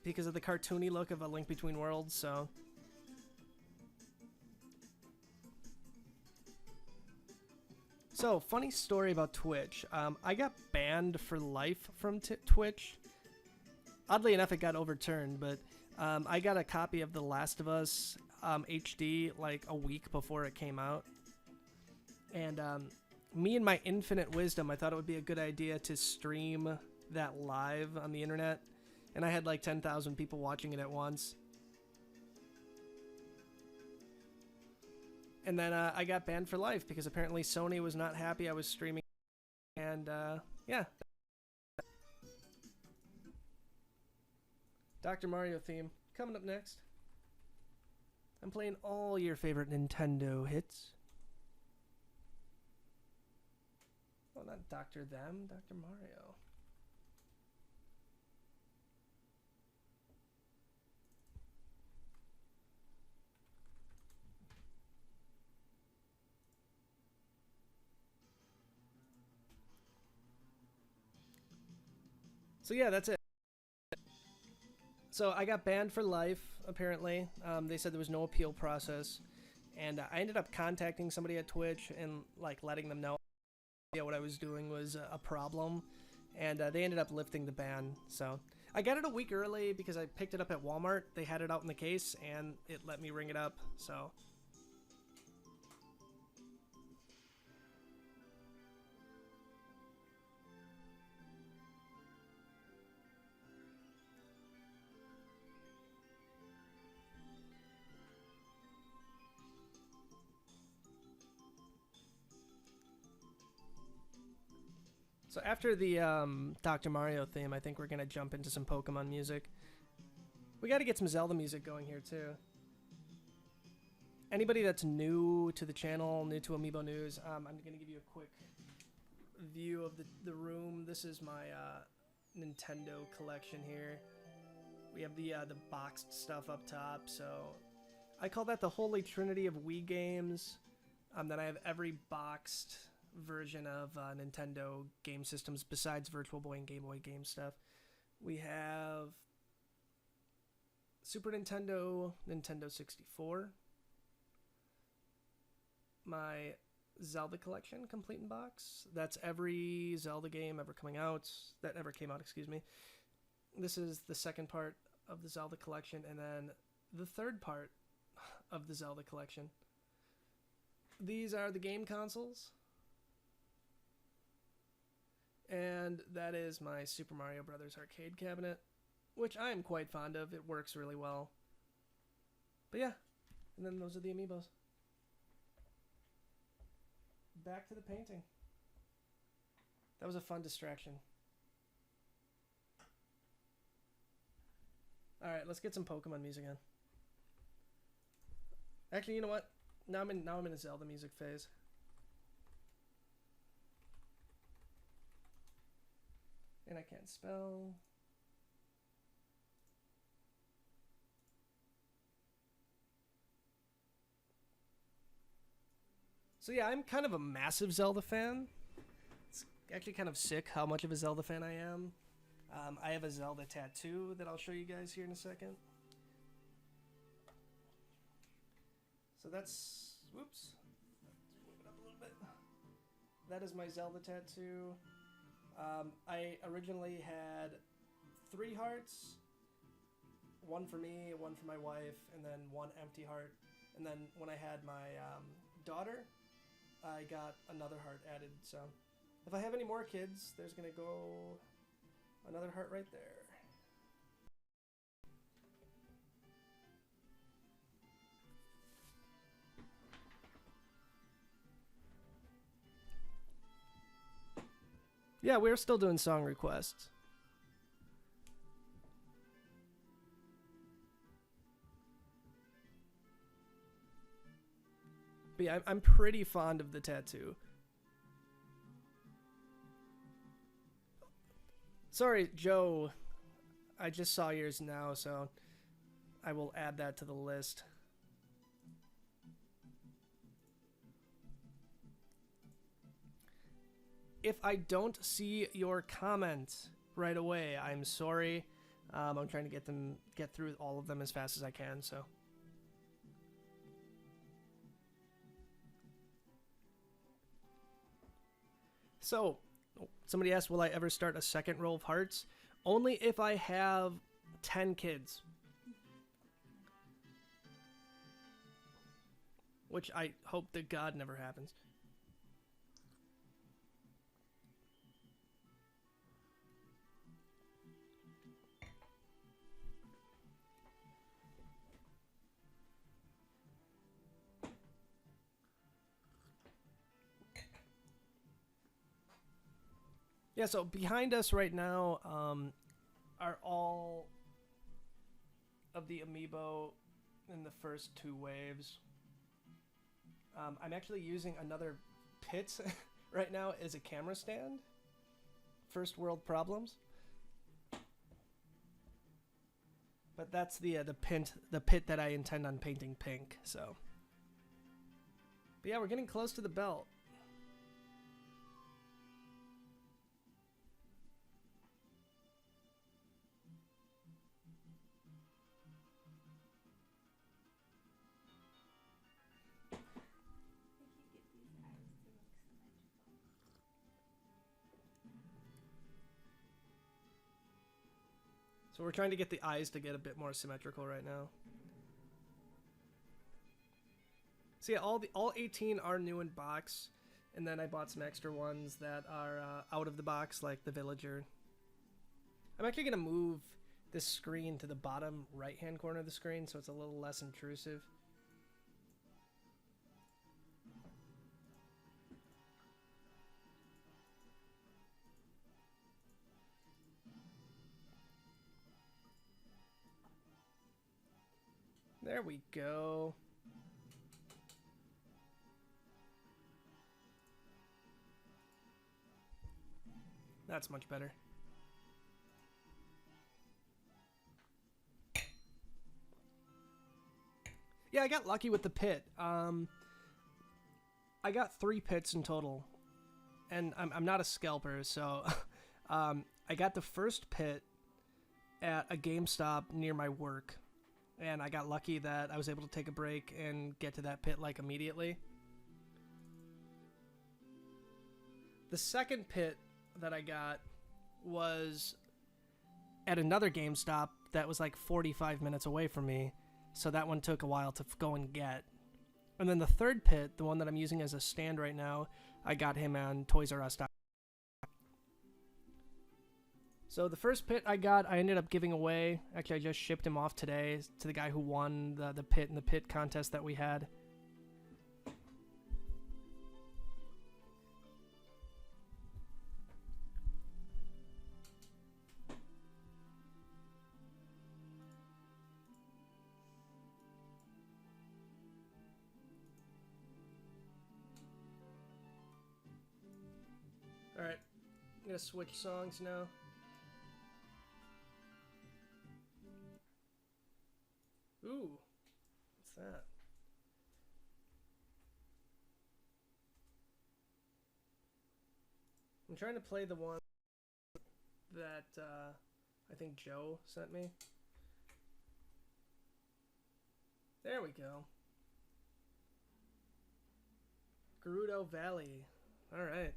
because of the cartoony look of A Link Between Worlds, so... So, funny story about Twitch. I got banned for life from Twitch. Oddly enough, it got overturned, but I got a copy of The Last of Us HD like a week before it came out. And me and my infinite wisdom, I thought it would be a good idea to stream that live on the internet. And I had like 10,000 people watching it at once. And then I got banned for life because apparently Sony was not happy I was streaming. And yeah. Dr. Mario theme coming up next. I'm playing all your favorite Nintendo hits. Oh, not Dr. Them, Dr. Mario. So yeah, that's it. So I got banned for life, apparently. They said there was no appeal process. And I ended up contacting somebody at Twitch and like letting them know what I was doing was a problem. And they ended up lifting the ban. So I got it a week early because I picked it up at Walmart. They had it out in the case and it let me ring it up. So after the Dr. Mario theme, I think we're going to jump into some Pokemon music. We got to get some Zelda music going here, too. Anybody that's new to the channel, new to Amiibo News, I'm going to give you a quick view of the room. This is my Nintendo collection here. We have the boxed stuff up top, so I call that the Holy Trinity of Wii games. Then I have every boxed version of Nintendo game systems besides Virtual Boy and Game Boy game stuff. We have Super Nintendo, Nintendo 64, my Zelda collection complete in box. That's every Zelda game ever came out, excuse me. This is the second part of the Zelda collection, and then the third part of the Zelda collection. These are the game consoles. And that is my Super Mario Bros. Arcade cabinet, which I am quite fond of. It works really well. But yeah, and then those are the Amiibos. Back to the painting. That was a fun distraction. Alright, let's get some Pokemon music in. Actually, you know what? Now I'm in a Zelda music phase. And I can't spell. So yeah, I'm kind of a massive Zelda fan. It's actually kind of sick how much of a Zelda fan I am. I have a Zelda tattoo that I'll show you guys here in a second. So that's, whoops, let's move it up a little bit. That is my Zelda tattoo. I originally had 3 hearts, one for me, one for my wife, and then 1 empty heart. And then when I had my daughter, I got another heart added. So if I have any more kids, there's gonna go another heart right there. Yeah, we're still doing song requests. But yeah, I'm pretty fond of the tattoo. Sorry, Joe. I just saw yours now, so I will add that to the list. If I don't see your comments right away, I'm sorry. I'm trying to get through all of them as fast as I can. So, somebody asked, will I ever start a second roll of hearts? Only if I have 10 kids. Which I hope to God never happens. Yeah, so behind us right now are all of the Amiibo in the first two waves. I'm actually using another pit right now as a camera stand. First world problems. But that's the pit that I intend on painting pink. So, but yeah, we're getting close to the belt. So we're trying to get the eyes to get a bit more symmetrical right now. So yeah, all 18 are new in box, and then I bought some extra ones that are out of the box, like the villager. I'm actually gonna move this screen to the bottom right-hand corner of the screen, so it's a little less intrusive. There we go. That's much better. Yeah, I got lucky with the pit. I got 3 pits in total, and I'm not a scalper, so I got the first pit at a GameStop near my work, and I got lucky that I was able to take a break and get to that pit like immediately. The second pit that I got was at another GameStop that was like 45 minutes away from me, so that one took a while to go and get. And then the third pit, the one that I'm using as a stand right now, I got him on Toys R Us. So the first pit I got, I ended up giving away. Actually, I just shipped him off today to the guy who won the pit in the pit contest that we had. Alright, I'm gonna switch songs now. Ooh, what's that? I'm trying to play the one that I think Joe sent me. There we go. Gerudo Valley. Alright.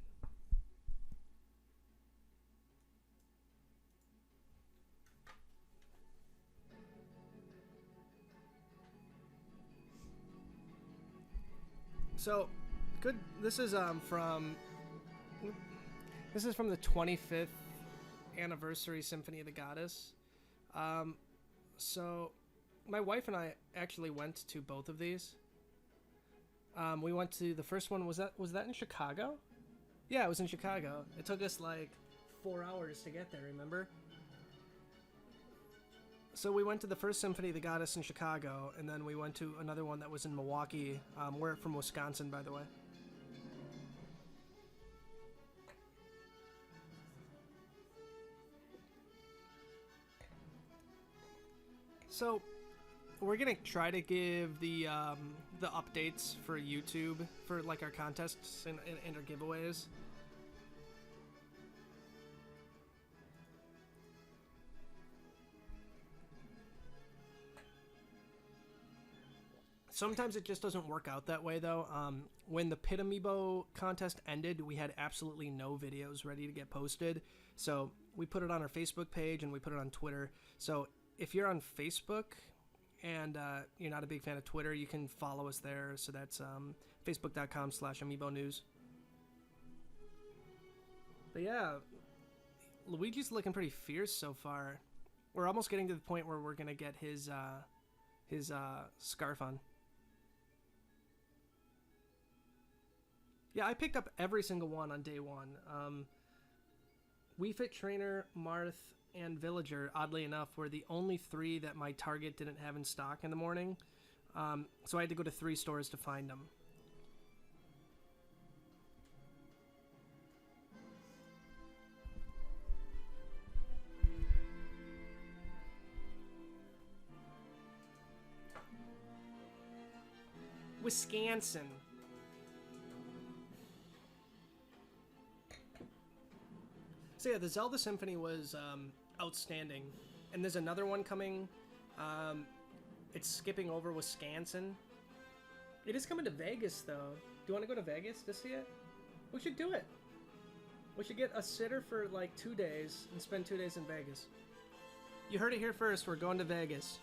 So, good. This is from the 25th anniversary Symphony of the Goddess. So my wife and I actually went to both of these. We went to the first one. Was that in Chicago? Yeah, it was in Chicago. It took us like 4 hours to get there, remember? So we went to the first symphony that got us in Chicago, and then we went to another one that was in Milwaukee. We're from Wisconsin, by the way. So we're gonna try to give the updates for YouTube for like our contests and our giveaways. Sometimes it just doesn't work out that way, though. When the Pit Amiibo contest ended, we had absolutely no videos ready to get posted. So we put it on our Facebook page and we put it on Twitter. So if you're on Facebook and you're not a big fan of Twitter, you can follow us there. So that's facebook.com/Amiibo News. But yeah, Luigi's looking pretty fierce so far. We're almost getting to the point where we're going to get his scarf on. Yeah, I picked up every single one on day one. Wii Fit Trainer, Marth, and Villager, oddly enough, were the only three that my Target didn't have in stock in the morning. So I had to go to 3 stores to find them. Wisconsin. So yeah, the Zelda Symphony was outstanding, and there's another one coming. It's skipping over Wisconsin. It is coming to Vegas, though. Do you want to go to Vegas to see it? We should do it. We should get a sitter for like 2 days and spend 2 days in Vegas. You heard it here first. We're going to Vegas.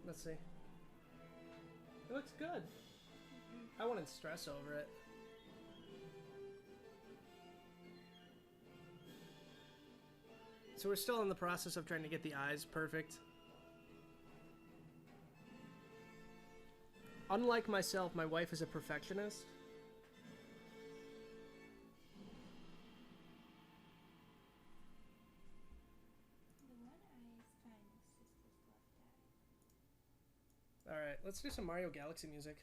Let's see. It looks good. I wouldn't stress over it. So we're still in the process of trying to get the eyes perfect. Unlike myself, my wife is a perfectionist. Alright, let's do some Mario Galaxy music.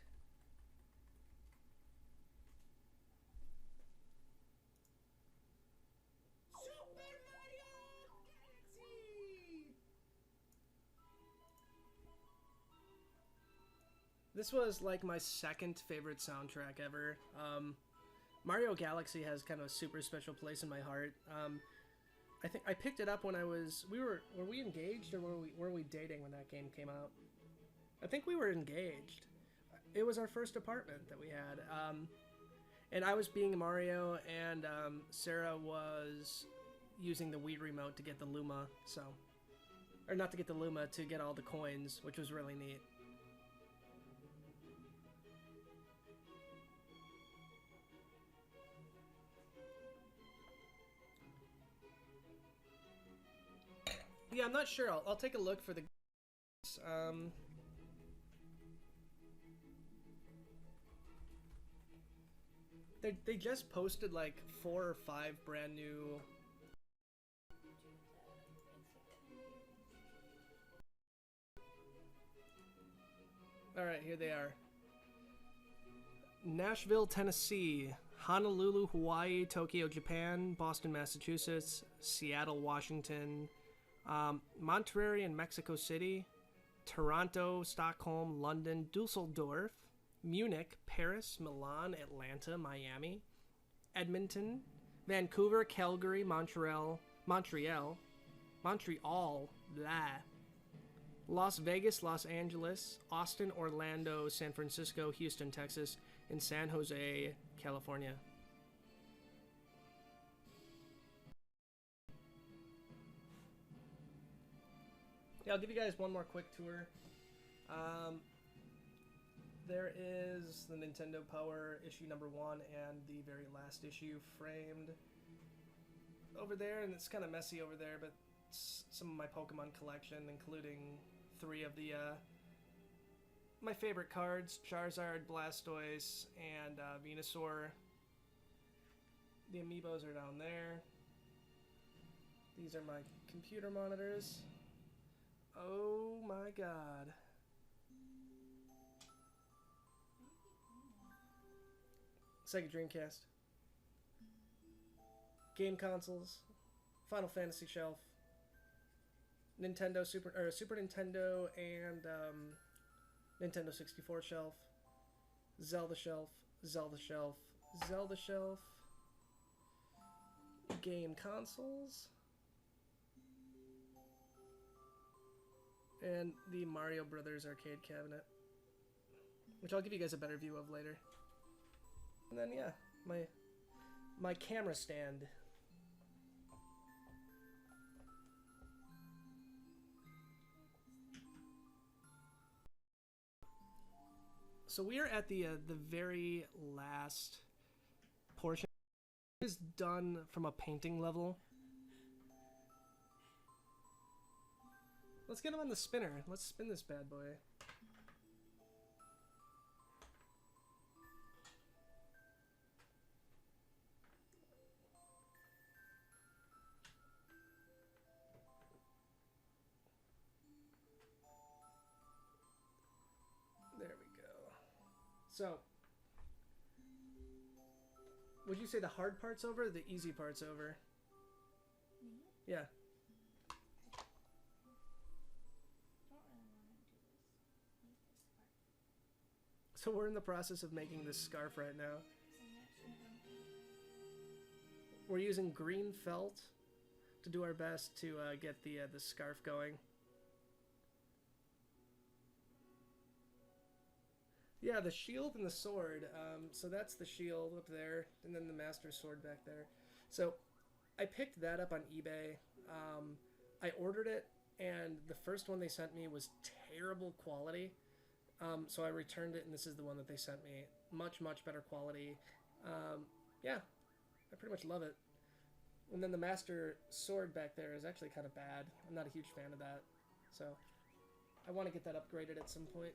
This was like my second favorite soundtrack ever. Mario Galaxy has kind of a super special place in my heart. I think I picked it up when were we engaged or were we dating when that game came out? I think we were engaged. It was our first apartment that we had. And I was being Mario, and Sarah was using the Wii remote to get the Luma, so... Or not to get the Luma, to get all the coins, which was really neat. Yeah, I'm not sure. I'll take a look for the... They just posted like 4 or 5 brand new... Alright, here they are. Nashville, Tennessee. Honolulu, Hawaii. Tokyo, Japan. Boston, Massachusetts. Seattle, Washington. Monterrey and Mexico City. Toronto, Stockholm, London, Dusseldorf. Munich, Paris, Milan, Atlanta, Miami, Edmonton, Vancouver, Calgary, Montreal, Las Vegas, Los Angeles, Austin, Orlando, San Francisco, Houston, Texas, and San Jose, California. Yeah, I'll give you guys one more quick tour. There is the Nintendo Power issue number 1 and the very last issue framed over there, and it's kind of messy over there, but some of my Pokemon collection, including 3 of the my favorite cards, Charizard, Blastoise, and Venusaur. The Amiibos are down there. These are my computer monitors. Oh my god. Sega Dreamcast. Game consoles. Final Fantasy shelf. Nintendo Super Nintendo and Nintendo 64 shelf. Zelda shelf. Zelda shelf. Zelda shelf. Game consoles. And the Mario Brothers arcade cabinet, which I'll give you guys a better view of later. And then yeah, my camera stand. So we are at the very last portion. It is done from a painting level. Let's get him on the spinner. Let's spin this bad boy. There we go. So, would you say the hard part's over or the easy part's over? Me? Yeah. So we're in the process of making this scarf right now. We're using green felt to do our best to get the scarf going. Yeah, the shield and the sword. So that's the shield up there, and then the master sword back there. So I picked that up on eBay. I ordered it, and the first one they sent me was terrible quality. So I returned it, and this is the one that they sent me. Much, much better quality. Yeah, I pretty much love it. And then the master sword back there is actually kind of bad. I'm not a huge fan of that. So I want to get that upgraded at some point.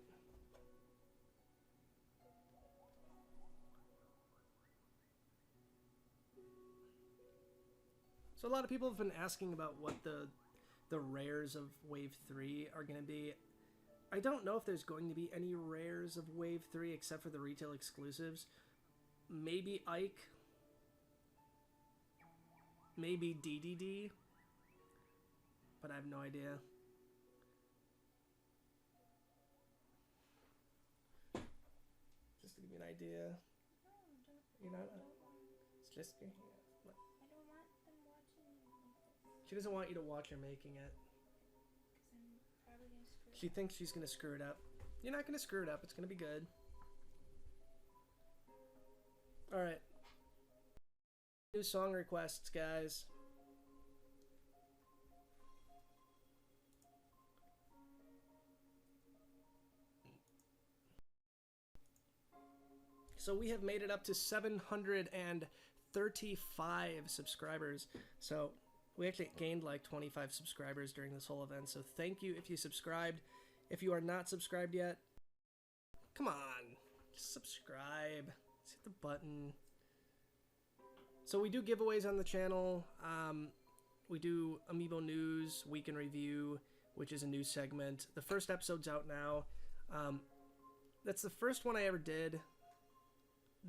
So a lot of people have been asking about what the rares of Wave 3 are going to be. I don't know if there's going to be any rares of Wave 3 except for the retail exclusives. Maybe Ike. Maybe DDD. But I have no idea. Just to give you an idea. You know, it's just... What? I don't want them watching you like this. She doesn't want you to watch her making it. She thinks she's going to screw it up. You're not going to screw it up. It's going to be good. Alright. New song requests, guys. So we have made it up to 735 subscribers. So we actually gained like 25 subscribers during this whole event, so thank you if you subscribed. If you are not subscribed yet, come on, just subscribe. Just hit the button. So we do giveaways on the channel. We do Amiibo News, Week in Review, which is a news segment. The first episode's out now. That's the first one I ever did.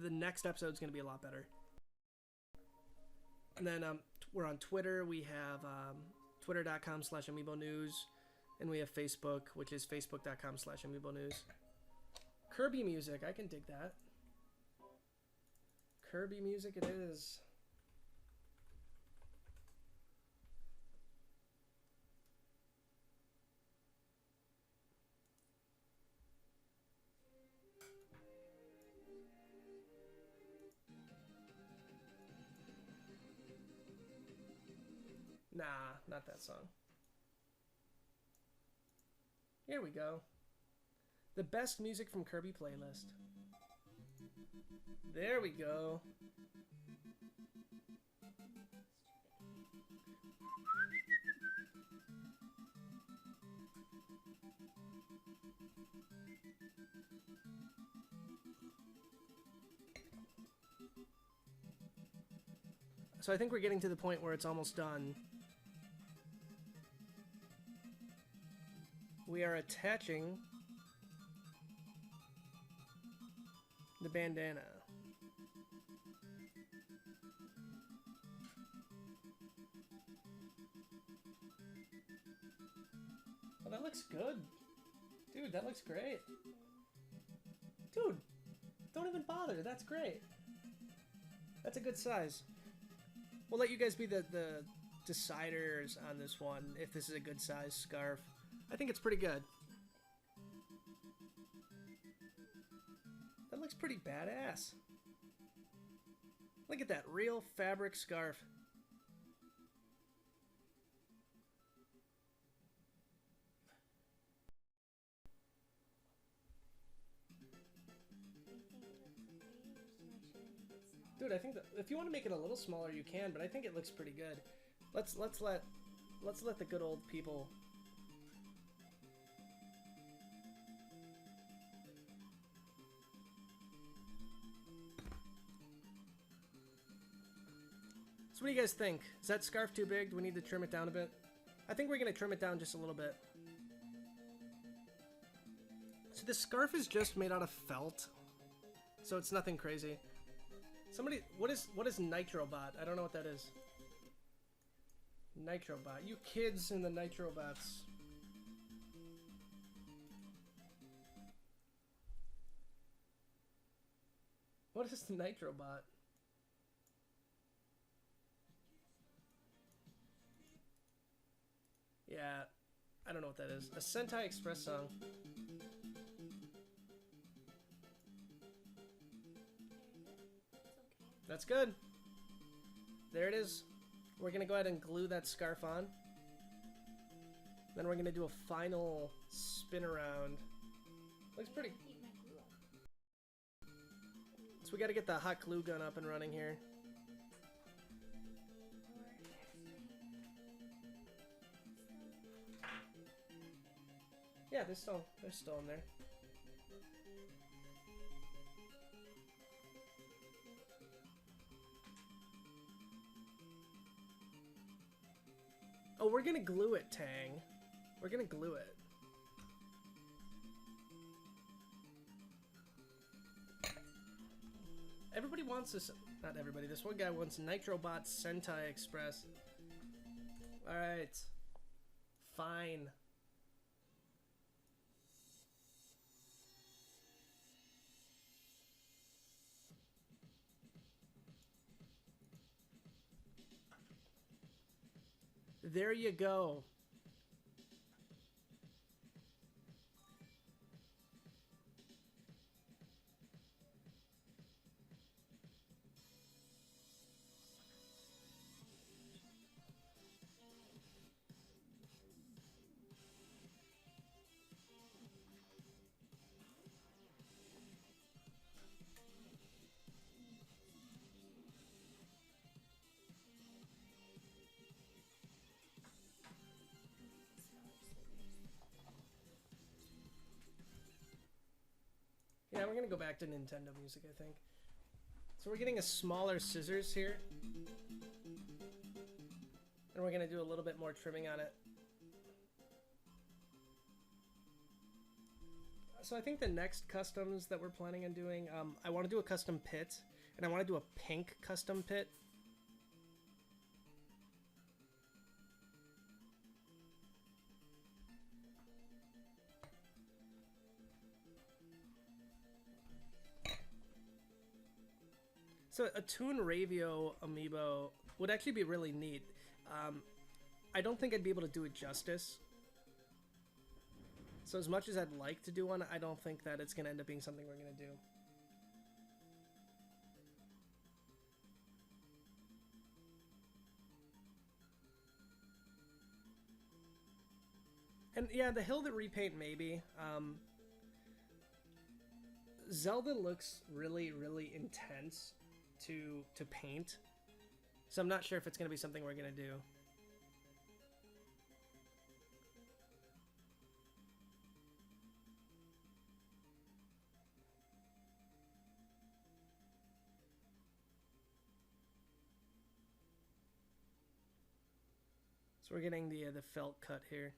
The next episode's going to be a lot better. And then we're on Twitter. We have twitter.com/Amiibo News. And we have Facebook, which is facebook.com/Amiibo News. Kirby music. I can dig that. Kirby music it is. Nah, not that song. Here we go. The best music from Kirby playlist. There we go. So I think we're getting to the point where it's almost done. We are attaching the bandana. Oh, that looks good. Dude, that looks great. Dude, don't even bother. That's great. That's a good size. We'll let you guys be the deciders on this one, if this is a good size scarf. I think it's pretty good. That looks pretty badass. Look at that real fabric scarf. Dude, I think that if you want to make it a little smaller, you can, but I think it looks pretty good. Let's let the good old people. So what do you guys think? Is that scarf too big? Do we need to trim it down a bit? I think we're gonna trim it down just a little bit. So this scarf is just made out of felt, so it's nothing crazy. Somebody, what is Nitrobot? I don't know what that is. Nitrobot. You kids in the Nitrobots. What is the Nitrobot? Yeah, I don't know what that is. A Sentai Express song. That's good. There it is. We're gonna go ahead and glue that scarf on. Then we're gonna do a final spin around. Looks pretty. So we gotta get the hot glue gun up and running here. Yeah, they're still in there. Oh, we're gonna glue it, Tang. We're gonna glue it. Everybody wants this. Not everybody. This one guy wants Nitrobot Sentai Express. Alright. Fine. There you go. Yeah, we're gonna go back to Nintendo music, I think. So we're getting a smaller scissors here. And we're gonna do a little bit more trimming on it. So I think the next customs that we're planning on doing, I want to do a custom pit, and I want to do a pink custom pit. So a Toon Ravio amiibo would actually be really neat. I don't think I'd be able to do it justice. So as much as I'd like to do one, I don't think that it's going to end up being something we're going to do. And yeah, the Hilda repaint maybe. Zelda looks really, really intense to paint. So I'm not sure if it's going to be something we're going to do. So we're getting the felt cut here.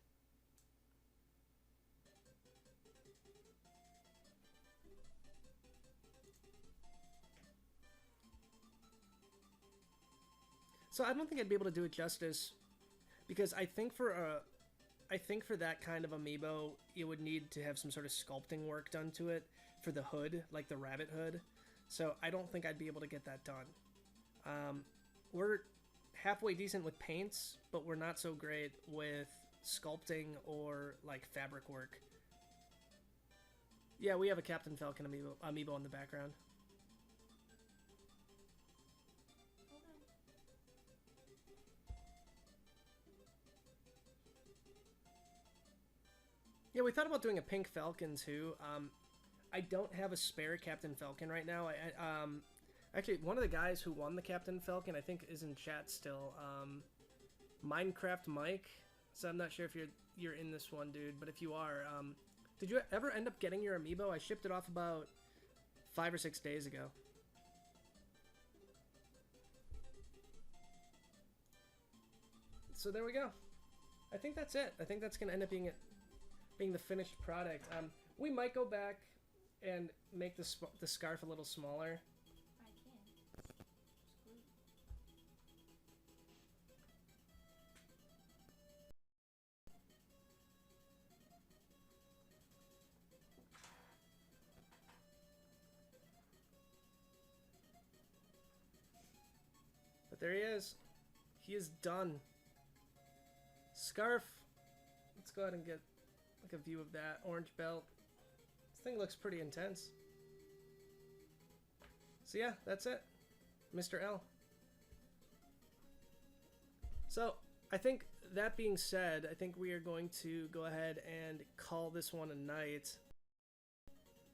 So I don't think I'd be able to do it justice, because I think for that kind of amiibo, you would need to have some sort of sculpting work done to it for the hood, like the rabbit hood. So I don't think I'd be able to get that done. We're halfway decent with paints, but we're not so great with sculpting or like fabric work. Yeah, we have a Captain Falcon amiibo in the background. Yeah, we thought about doing a pink Falcon too. I don't have a spare Captain Falcon right now. Actually, one of the guys who won the Captain Falcon, I think, is in chat still. Minecraft Mike. So I'm not sure if you're in this one, dude. But if you are, did you ever end up getting your amiibo? I shipped it off about 5 or 6 days ago. So there we go. I think that's it. I think that's gonna end up being the finished product. We might go back and make the scarf a little smaller. But there he is. He is done. Scarf. Let's go ahead and get like a view of that. Orange belt. This thing looks pretty intense. So yeah, that's it. Mr.L. So I think that being said, I think we are going to go ahead and call this one a night.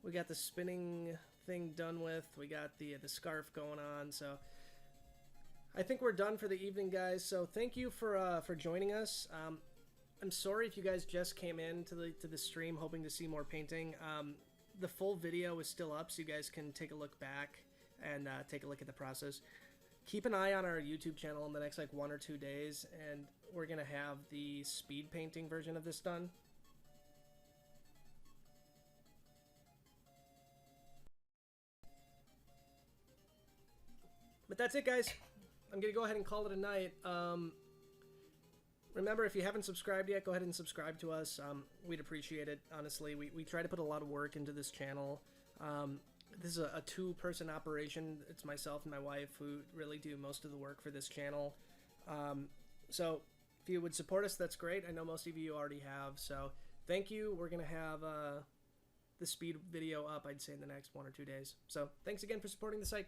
We got the spinning thing done with. We got the scarf going on. So I think we're done for the evening, guys. So thank you for joining us. I'm sorry if you guys just came in to the stream hoping to see more painting. The full video is still up, so you guys can take a look back and take a look at the process. Keep an eye on our YouTube channel in the next like 1 or 2 days, and we're gonna have the speed painting version of this done. But that's it, guys. I'm gonna go ahead and call it a night. Remember, if you haven't subscribed yet, go ahead and subscribe to us. We'd appreciate it, honestly. We try to put a lot of work into this channel. This is a two-person operation. It's myself and my wife who really do most of the work for this channel. So if you would support us, that's great. I know most of you already have. So thank you. We're going to have the speed video up, I'd say, in the next 1 or 2 days. So thanks again for supporting the site, guys.